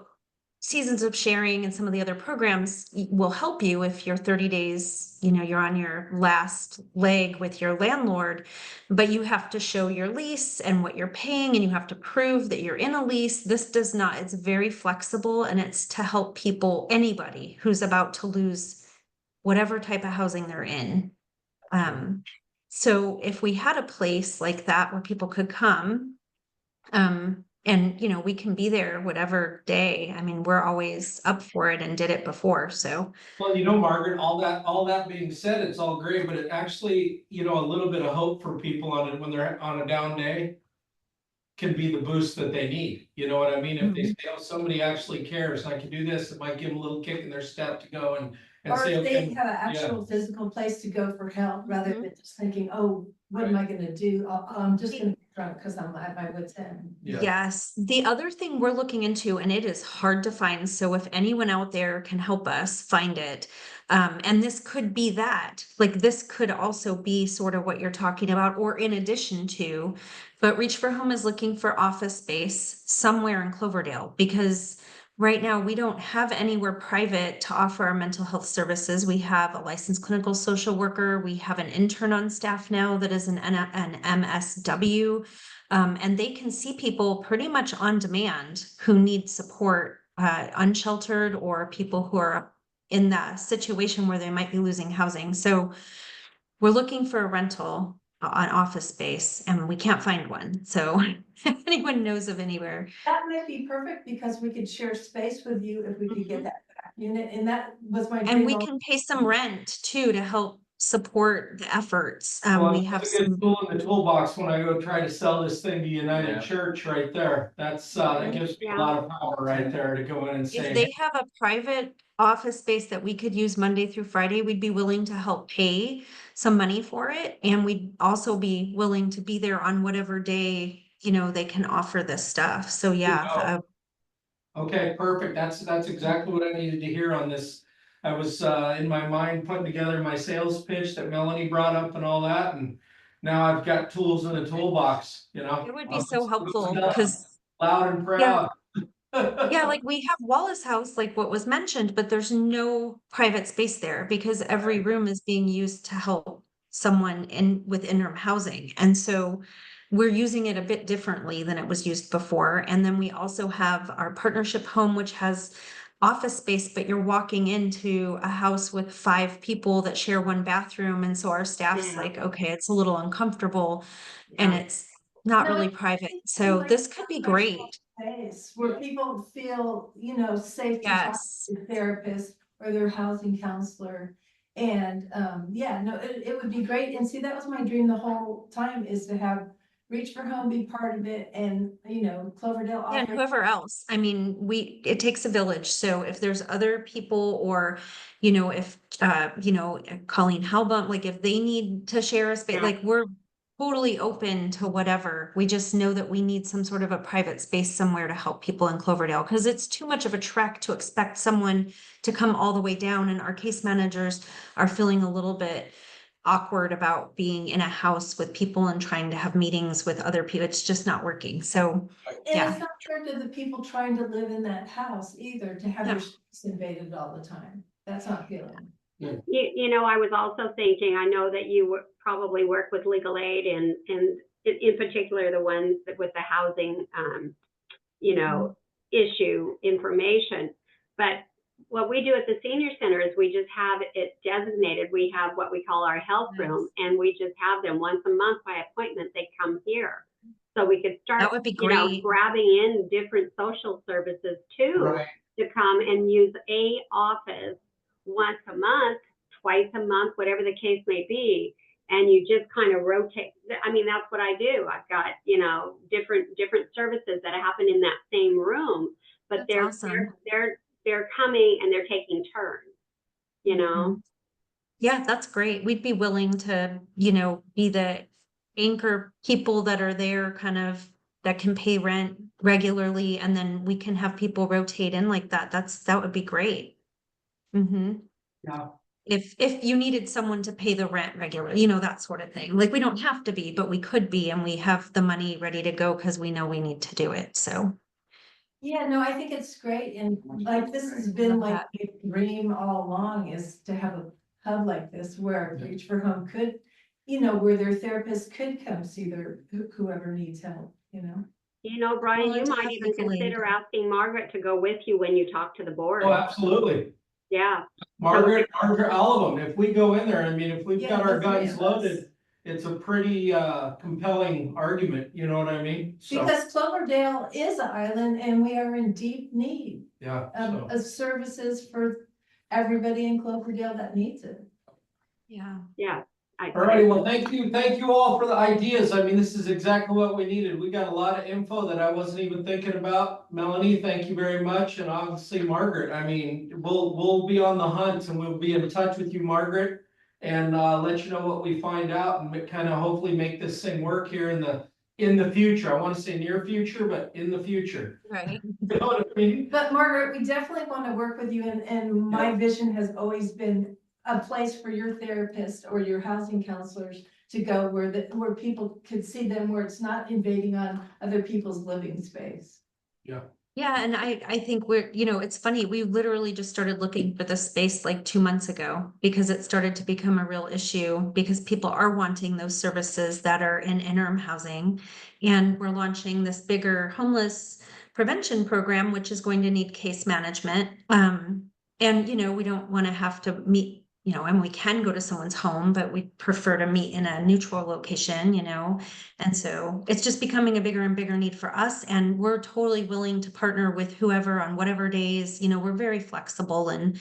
Seasons of Sharing and some of the other programs will help you if you're 30 days, you're on your last leg with your landlord, but you have to show your lease and what you're paying, and you have to prove that you're in a lease. This does not, it's very flexible, and it's to help people, anybody who's about to lose whatever type of housing they're in. So if we had a place like that where people could come, and we can be there whatever day. I mean, we're always up for it and did it before, so. Well, Margaret, all that being said, it's all great, but it actually, a little bit of hope for people on it when they're on a down day can be the boost that they need. You know what I mean? If they say, oh, somebody actually cares, I can do this, it might give them a little kick in their step to go and Or say, if they okay, have an actual physical place to go for help, rather than just thinking, oh, what am I gonna do? I'm just gonna be drunk because I'm at my wit's end. yeah, Yes, the other thing we're looking into, and it is hard to find, so if anyone out there can help us find it, and this could be that, like this could also be sort of what you're talking about, or in addition to, but Reach for Home is looking for office space somewhere in Cloverdale, because right now we don't have anywhere private to offer our mental health services. We have a licensed clinical social worker. We have an intern on staff now that is an MSW. And they can see people pretty much on demand who need support, unsheltered, or people who are in that situation where they might be losing housing. So we're looking for a rental on office space and we can't find one. So if anyone knows of anywhere. That might be perfect because we could share space with you if we could get that back unit, and that was my dream. And we can pay some rent too to help support the efforts. Well, We have it's a good some, tool in the toolbox when I go try to sell this thing to Yeah. United Church right there. That's, that gives me a Yeah. lot of power right there to go in and if say, they have a private office space that we could use Monday through Friday, we'd be willing to help pay some money for it. And we'd also be willing to be there on whatever day, they can offer this stuff. So yeah, okay, perfect. That's exactly what I needed to hear on this. I was in my mind putting together my sales pitch that Melanie brought up and all that, and now I've got tools in the toolbox, it would be so helpful because, Loud and yeah, proud. yeah, like we have Wallace House, like what was mentioned, but there's no private space there because every room is being used to help someone in with interim housing. And so we're using it a bit differently than it was used before. And then we also have our partnership home, which has office space, but you're walking into a house with 5 people that share one bathroom. And so our staff's Yeah. like, okay, it's a little uncomfortable and Yeah. it's not No, really it- private. it's So like this could be professional great. Space where people feel, safe to talk Yes. to their therapist or their housing counselor. And, yeah, no, it would be great. And see, that was my dream the whole time, is to have Reach for Home be part of it and, Cloverdale Yeah, and offer. whoever else. I mean, it takes a village. So if there's other people or, if, Colleen Halbum, like if they need to share a space, Yeah. like we're totally open to whatever. We just know that we need some sort of a private space somewhere to help people in Cloverdale because it's too much of a trek to expect someone to come all the way down. And our case managers are feeling a little bit awkward about being in a house with people and trying to have meetings with other people. It's just not working. So And yeah. it's not fair to the people trying to live in that house either, to have Yeah. their space invaded all the time. That's not feeling. I was also thinking, I know that you probably work with legal aid and in particular, the ones that with the housing, issue information. But what we do at the senior center is we just have it designated. We have what we call our health room, and we just have them once a month by appointment. They come here. So we could start, That would be great. grabbing in different social services too, Right. to come and use a office once a month, twice a month, whatever the case may be. And you just kind of rotate. I mean, that's what I do. I've got, different services that happen in that same room, but That's awesome. they're coming and they're taking turns, Mhm. Yeah, that's great. We'd be willing to, be the anchor people that are there kind of that can pay rent regularly and then we can have people rotate in like that. That would be great. Yeah. If you needed someone to pay the rent regularly, that sort of thing. Like we don't have to be, but we could be and we have the money ready to go because we know we need to do it. So Yeah, no, I think it's great. And like, this has been like a dream all along, is to have a hub like this where Reach for Home could, where their therapist could come see whoever needs help, Brian, Well, you and to might have even the link. consider asking Margaret to go with you when you talk to the board. Oh, absolutely. Yeah. Margaret, all of them. If we go in there, I mean, if we've Yeah, got our the three guns of us. loaded, it's a pretty compelling argument, you know what I mean? So, Because Cloverdale is an island and we are in deep need yeah, of services for everybody in Cloverdale that needs it. Yeah. Yeah. All righty, well, thank you all for the ideas. I mean, this is exactly what we needed. We got a lot of info that I wasn't even thinking about. Melanie, thank you very much, and obviously Margaret. I mean, we'll be on the hunt and we'll be in touch with you, Margaret, and let you know what we find out and kind of hopefully make this thing work here in the future. I want to say near future, but in the future. Right. You know what I mean? But Margaret, we definitely want to work with you, and my vision has always been a place for your therapist or your housing counselors to go where people could see them, where it's not invading on other people's living space. Yeah, and I think it's funny, we literally just started looking for this space like 2 months ago because it started to become a real issue because people are wanting those services that are in interim housing. And we're launching this bigger homeless prevention program, which is going to need case management. And we don't want to have to meet, and we can go to someone's home, but we prefer to meet in a neutral location, and so it's just becoming a bigger and bigger need for us. And we're totally willing to partner with whoever on whatever days, we're very flexible and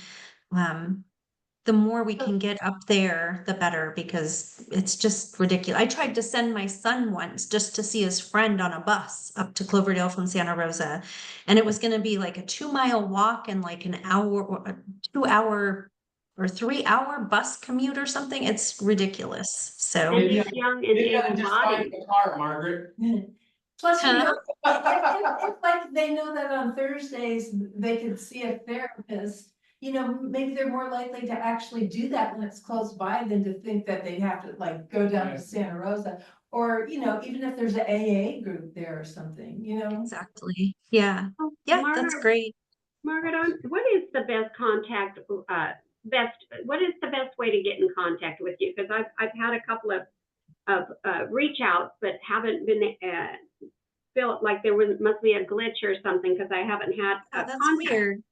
the more we can get up there, the better, because it's just ridiculous. I tried to send my son once just to see his friend on a bus up to Cloverdale from Santa Rosa. And it was gonna be like a 2-mile walk and like an hour or a 2-hour or 3-hour bus commute or something. It's ridiculous. So, And he's young and You gotta just find able-bodied. the car, Margaret. Plus, you know, Huh? it's like they know that on Thursdays, they could see a therapist. You know, maybe they're more likely to actually do that when it's close by than to think that they have to like go down to Santa Rosa. Or, you know, even if there's an AA group there or something, you know. exactly. Yeah. Oh, Yeah, that's great. Margaret, what is the best contact, what is the best way to get in contact with you? Because I've had a couple of reach outs, but haven't been, feel like must be a glitch or something, because I haven't had Oh, a that's contact. weird.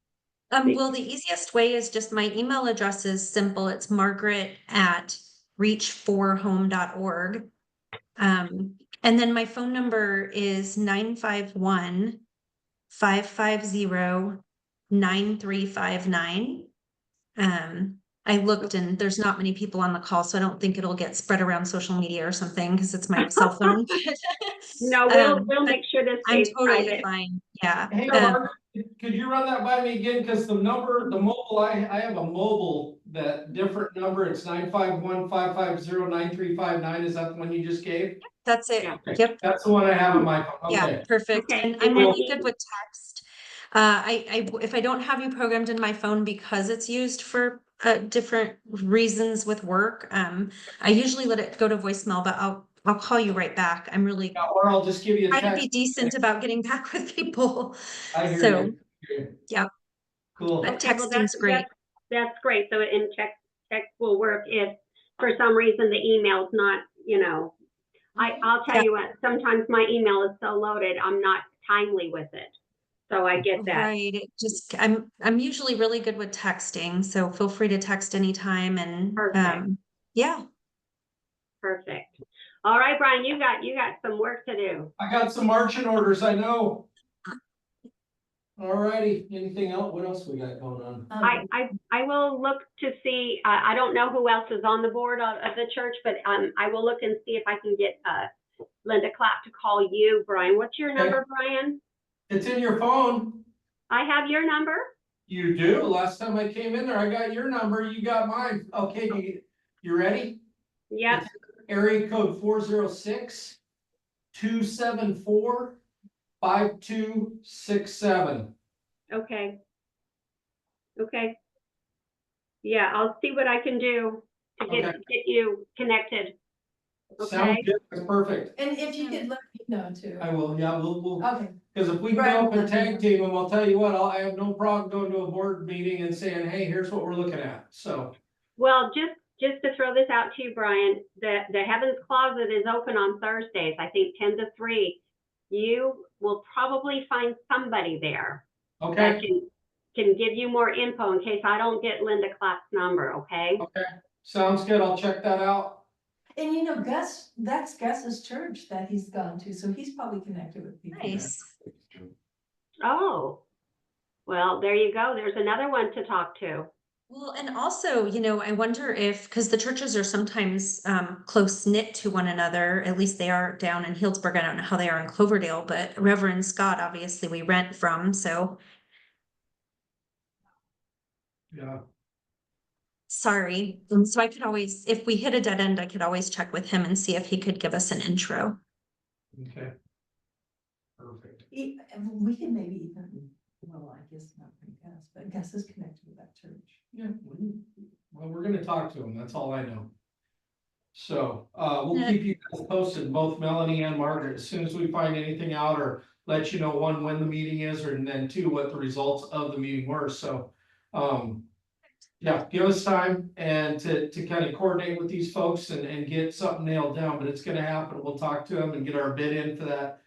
Well, the easiest way is just my email address is simple. It's margaret@reachforhome.org. And then my phone number is 951-550-9359. I looked and there's not many people on the call, so I don't think it'll get spread around social media or something because it's my cell phone. No, we'll But make sure this I'm stays totally private. fine. Yeah. Hey, Margaret, could you run that by me again? Cause the mobile, I have a mobile, that different number, it's 951-550-9359. Is that the one you just gave? That's it. Yeah. Yep. That's the one I have on my phone, Yeah, okay. perfect. Okay, And and I'm then really good with text. If I don't have you programmed in my phone because it's used for different reasons with work, I usually let it go to voicemail, but I'll call you right back. I'm really Yeah, or I'll just give you a trying to text. be decent about getting back with people. I hear So, you. yeah, Cool. but okay, well, texting's great. that's great. So in text will work if for some reason the email's not, I'll tell Yeah. you what, sometimes my email is so loaded, I'm not timely with it. So I get that. Right. I'm usually really good with texting, so feel free to text anytime and Perfect. Yeah. Perfect. All right, Brian, you got some work to do. I got some marching orders, I know. Alrighty, anything else? What else we got going on? I will look to see, I don't know who else is on the board of the church, but I will look and see if I can get Linda Clapp to call you, Brian. What's your number, Brian? It's in your phone. I have your number. You do? Last time I came in there, I got your number, you got mine. Okay, you ready? Yep. It's area code 406-274-5267. Okay. Okay. Yeah, I'll see what I can do to get you connected. Sounds Okay. good, that's perfect. And if you could let me know too. I will, yeah, we'll, Okay, because if we can Right. go up and tag team them, I'll tell you what, I have no problem going to a board meeting and saying, hey, here's what we're looking at, so. Well, just to throw this out to you, Brian, the Heaven's Closet is open on Thursdays, I think 10 to 3. You will probably find somebody there that Okay, can give you more info in case I don't get Linda Clapp's number, okay? okay, sounds good, I'll check that out. and you know, that's Gus's church that he's gone to, so he's probably connected with people. there. Nice. Oh, well, there you go. There's another one to talk to. Well, and also, I wonder if, because the churches are sometimes close knit to one another, at least they are down in Healdsburg. I don't know how they are in Cloverdale, but Reverend Scott, obviously we rent from, so Yeah, sorry. And so I could always, if we hit a dead end, I could always check with him and see if he could give us an intro. okay. Perfect. We can maybe even, well, I guess not for Gus, but Gus is connected with that church. Yeah, well, we're gonna talk to them, that's all I know. So, we'll Yeah. keep you guys posted, both Melanie and Margaret, as soon as we find anything out, or let you know, one, when the meeting is, or and then two, what the results of the meeting were, so. Yeah, give us time and to kind of coordinate with these folks and get something nailed down, but it's gonna happen, we'll talk to them and get our bid in for that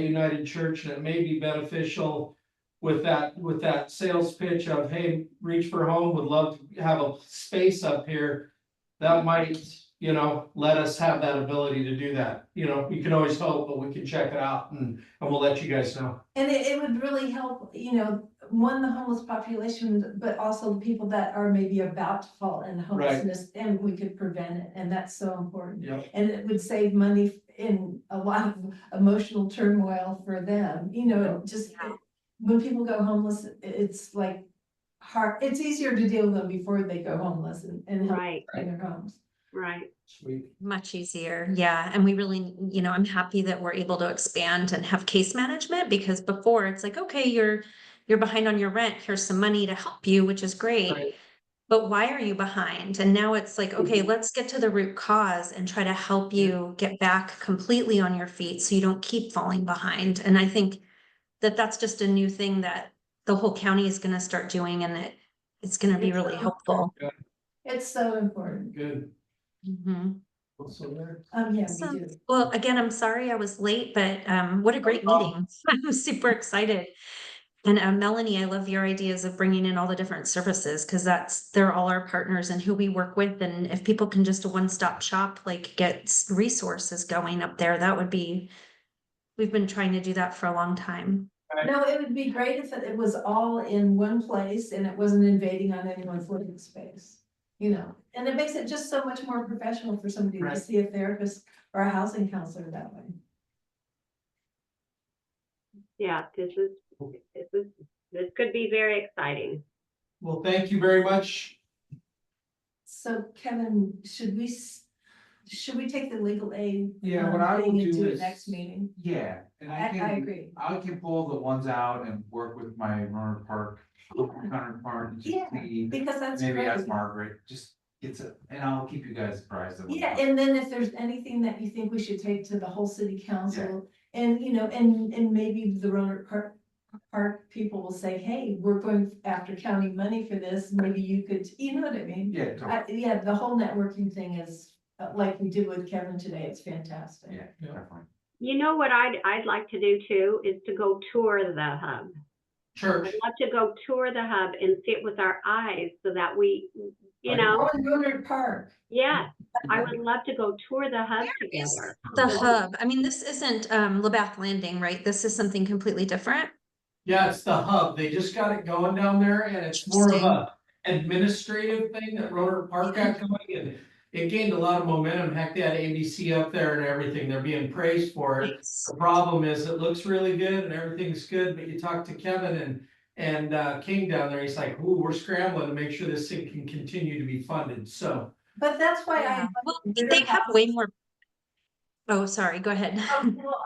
United Church, and it may be beneficial with that sales pitch of, hey, Reach for Home would love to have a space up here. That might you know, let us have that ability to do that. You know, we can always hope, but we can check it out and we'll let you guys know. And it would really help, you know, one, the homeless population, but also the people that are maybe about to fall in homelessness, and we could prevent it, and that's so important. Yep. And it would save money in a lot of emotional turmoil for them, you know, just when people go homeless, it's like hard, it's easier to deal with them before they go homeless and help Right, in their homes. right. Sweet. Much easier, yeah, and we really, you know, I'm happy that we're able to expand and have case management, because before it's like, okay, you're behind on your rent, here's some money to help you, which is great. Right. But why are you behind? And now it's like, okay, let's get to the root cause and try to help you get back completely on your feet so you don't keep falling behind. And I think that that's just a new thing that the whole county is gonna start doing, and it's gonna be really helpful. It's so important. Good. Mhm. So there. Yeah, we Awesome. do. Well, again, I'm sorry I was late, but what a great meeting. I'm super excited. And Melanie, I love your ideas of bringing in all the different services, because they're all our partners and who we work with. And if people can just a one-stop shop, like get resources going up there, that would be, we've been trying to do that for a long time. No, it would be great if it was all in one place and it wasn't invading on anyone's living space, you know, and it makes it just so much more professional for somebody to Right. see a therapist or a housing counselor that way. Yeah, this could be very exciting. Well, thank you very much. So Kevin, should we take the legal aid? Yeah, what I will thing and do it is- next meeting? Yeah, and I agree. I can pull the ones out and work with my Roanoke Park Yeah. counterpart and Yeah, just see, because that's maybe great. ask Margaret, just and I'll keep you guys apprised of. Yeah, and then if there's anything that you think we should take to the whole city council, and you know, and maybe the Roanoke Park people will say, hey, we're going after county money for this, maybe you could, you know what I mean? Yeah, totally. Yeah, the whole networking thing is, like we did with Kevin today, it's fantastic. Yeah, definitely. You know what I'd like to do too, is to go tour the hub. Church. I'd love to go tour the hub and see it with our eyes so that we, you know, Oh, in Roanoke Park. yeah, I would love to go tour the hub together. The hub, I mean, this isn't Labatt Landing, right? This is something completely different. Yeah, it's the hub. They just got it going down there and it's more of a administrative thing that Roanoke Park got going, and it gained a lot of momentum. Heck, they had ABC up there and everything. They're being praised for it. Nice. The problem is it looks really good and everything's good, but you talk to Kevin and King down there, he's like, ooh, we're scrambling to make sure this thing can continue to be funded. So But that's why Yeah. I. Well, they have way more. Oh, sorry, go ahead. Well,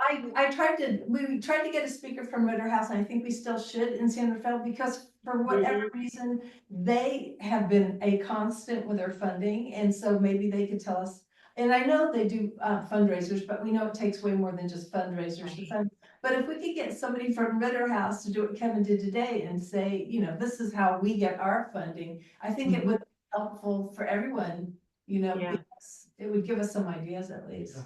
we tried to get a speaker from Ritter House, and I think we still should in San Rafael, because for whatever reason, they have been a constant with their funding, and so maybe they could tell us. And I know they do fundraisers, but we know it takes way more than just fundraisers to fund. But if we could get somebody from Ritter House to do what Kevin did today and say, you know, this is how we get our funding, I think it would be helpful for everyone, you know, Yeah. because it would give us some ideas at least.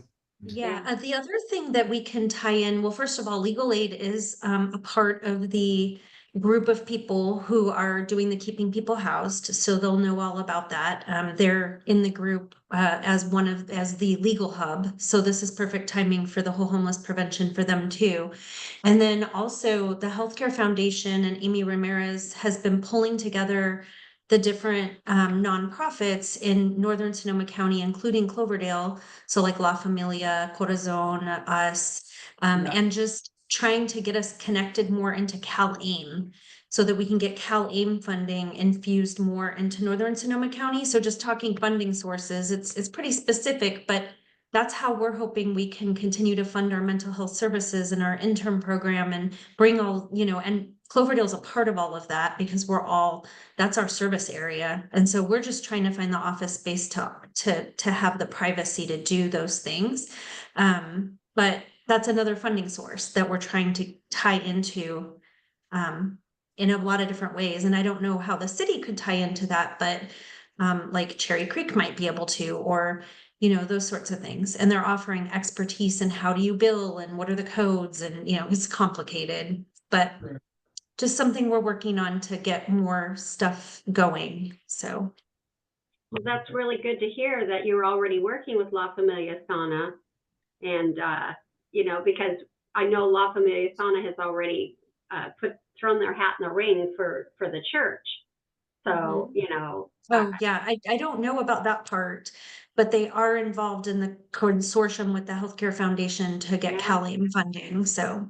Yeah, the other thing that we can tie in, well, first of all, legal aid is a part of the group of people who are doing the keeping people housed, so they'll know all about that. They're in the group as the legal hub, so this is perfect timing for the whole homeless prevention for them too. And then also the Healthcare Foundation and Amy Ramirez has been pulling together the different nonprofits in northern Sonoma County, including Cloverdale, so like La Familia, Corazon, us, and just trying to get us connected more into CalAIM so that we can get CalAIM funding infused more into northern Sonoma County. So just talking funding sources, it's pretty specific, but that's how we're hoping we can continue to fund our mental health services and our intern program and bring all, you know, and Cloverdale's a part of all of that because that's our service area. And so we're just trying to find the office space to have the privacy to do those things. But that's another funding source that we're trying to tie into in a lot of different ways. And I don't know how the city could tie into that, but like Cherry Creek might be able to, or you know, those sorts of things. And they're offering expertise in how do you bill and what are the codes, and you know, it's complicated, but just something we're working on to get more stuff going. So Well, that's really good to hear that you're already working with La Familia Sana. And, you know, because I know La Familia Sana has already thrown their hat in the ring for the church. So, you know. Oh, yeah, I don't know about that part, but they are involved in the consortium with the Healthcare Foundation to get Yeah. Calium funding, so.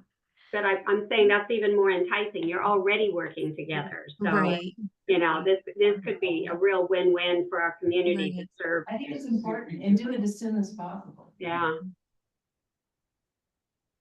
But I'm saying that's even more enticing. You're already working together. So, Right, you know, this could be a real win-win for our community to Right. serve. I think it's important and do it as soon as possible. Yeah.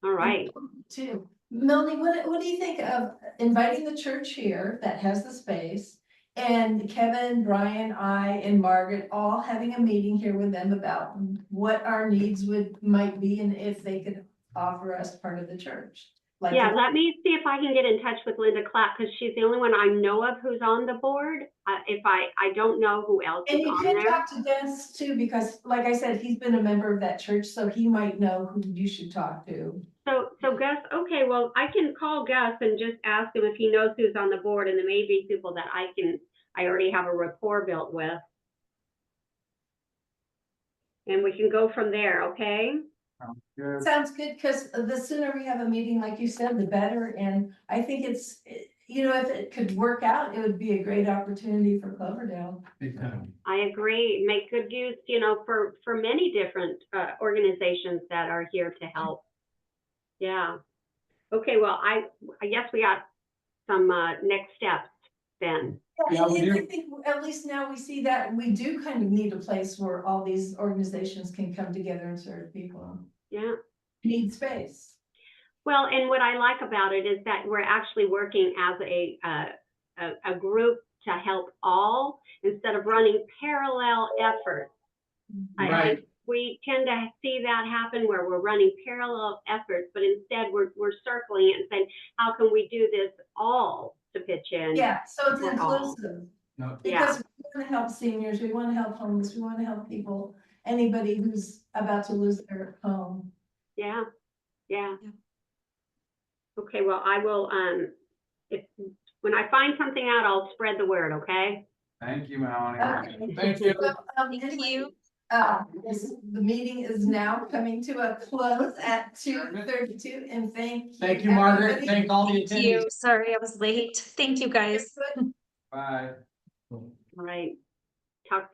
All right. Too. Melanie, what do you think of inviting the church here that has the space? And Kevin, Brian, I, and Margaret all having a meeting here with them about what our needs might be and if they could offer us part of the church. Like, Yeah, let me see if I can get in touch with Linda Clapp, because she's the only one I know of who's on the board. If I don't know who else and is you on can there. talk to Dennis too, because like I said, he's been a member of that church, so he might know who you should talk to. So Gus, okay, well, I can call Gus and just ask him if he knows who's on the board, and there may be people that I already have a rapport built with. And we can go from there, okay? Good. Sounds good, because the sooner we have a meeting, like you said, the better, and I think you know, if it could work out, it would be a great opportunity for Cloverdale. I agree. Make good use, you know, for many different organizations that are here to help. Yeah. Okay, well, I guess we got some next steps then. Yeah, we And I do. think at least now we see that we do kind of need a place where all these organizations can come together and serve people. Yeah. Need space. Well, and what I like about it is that we're actually working as a group to help all instead of running parallel efforts. Right. We tend to see that happen where we're running parallel efforts, but instead we're circling it and saying, how can we do this all to pitch in? Yeah, so it's For all. inclusive. No. Because we want to help seniors, we want to help homeless, we want to help people, anybody who's about to lose their home. Yeah, yeah. Yeah. Okay, well, I will, when I find something out, I'll spread the word, okay? Thank you, Melanie. Okay. Thank you. Well, Thank anyway, you. The meeting is now coming to a close at 2:32, and thank you. Thank you, Margaret. everybody. Thank all the Thank you. attendees. Sorry, I was late. Thank you, guys. Bye. All right. Talk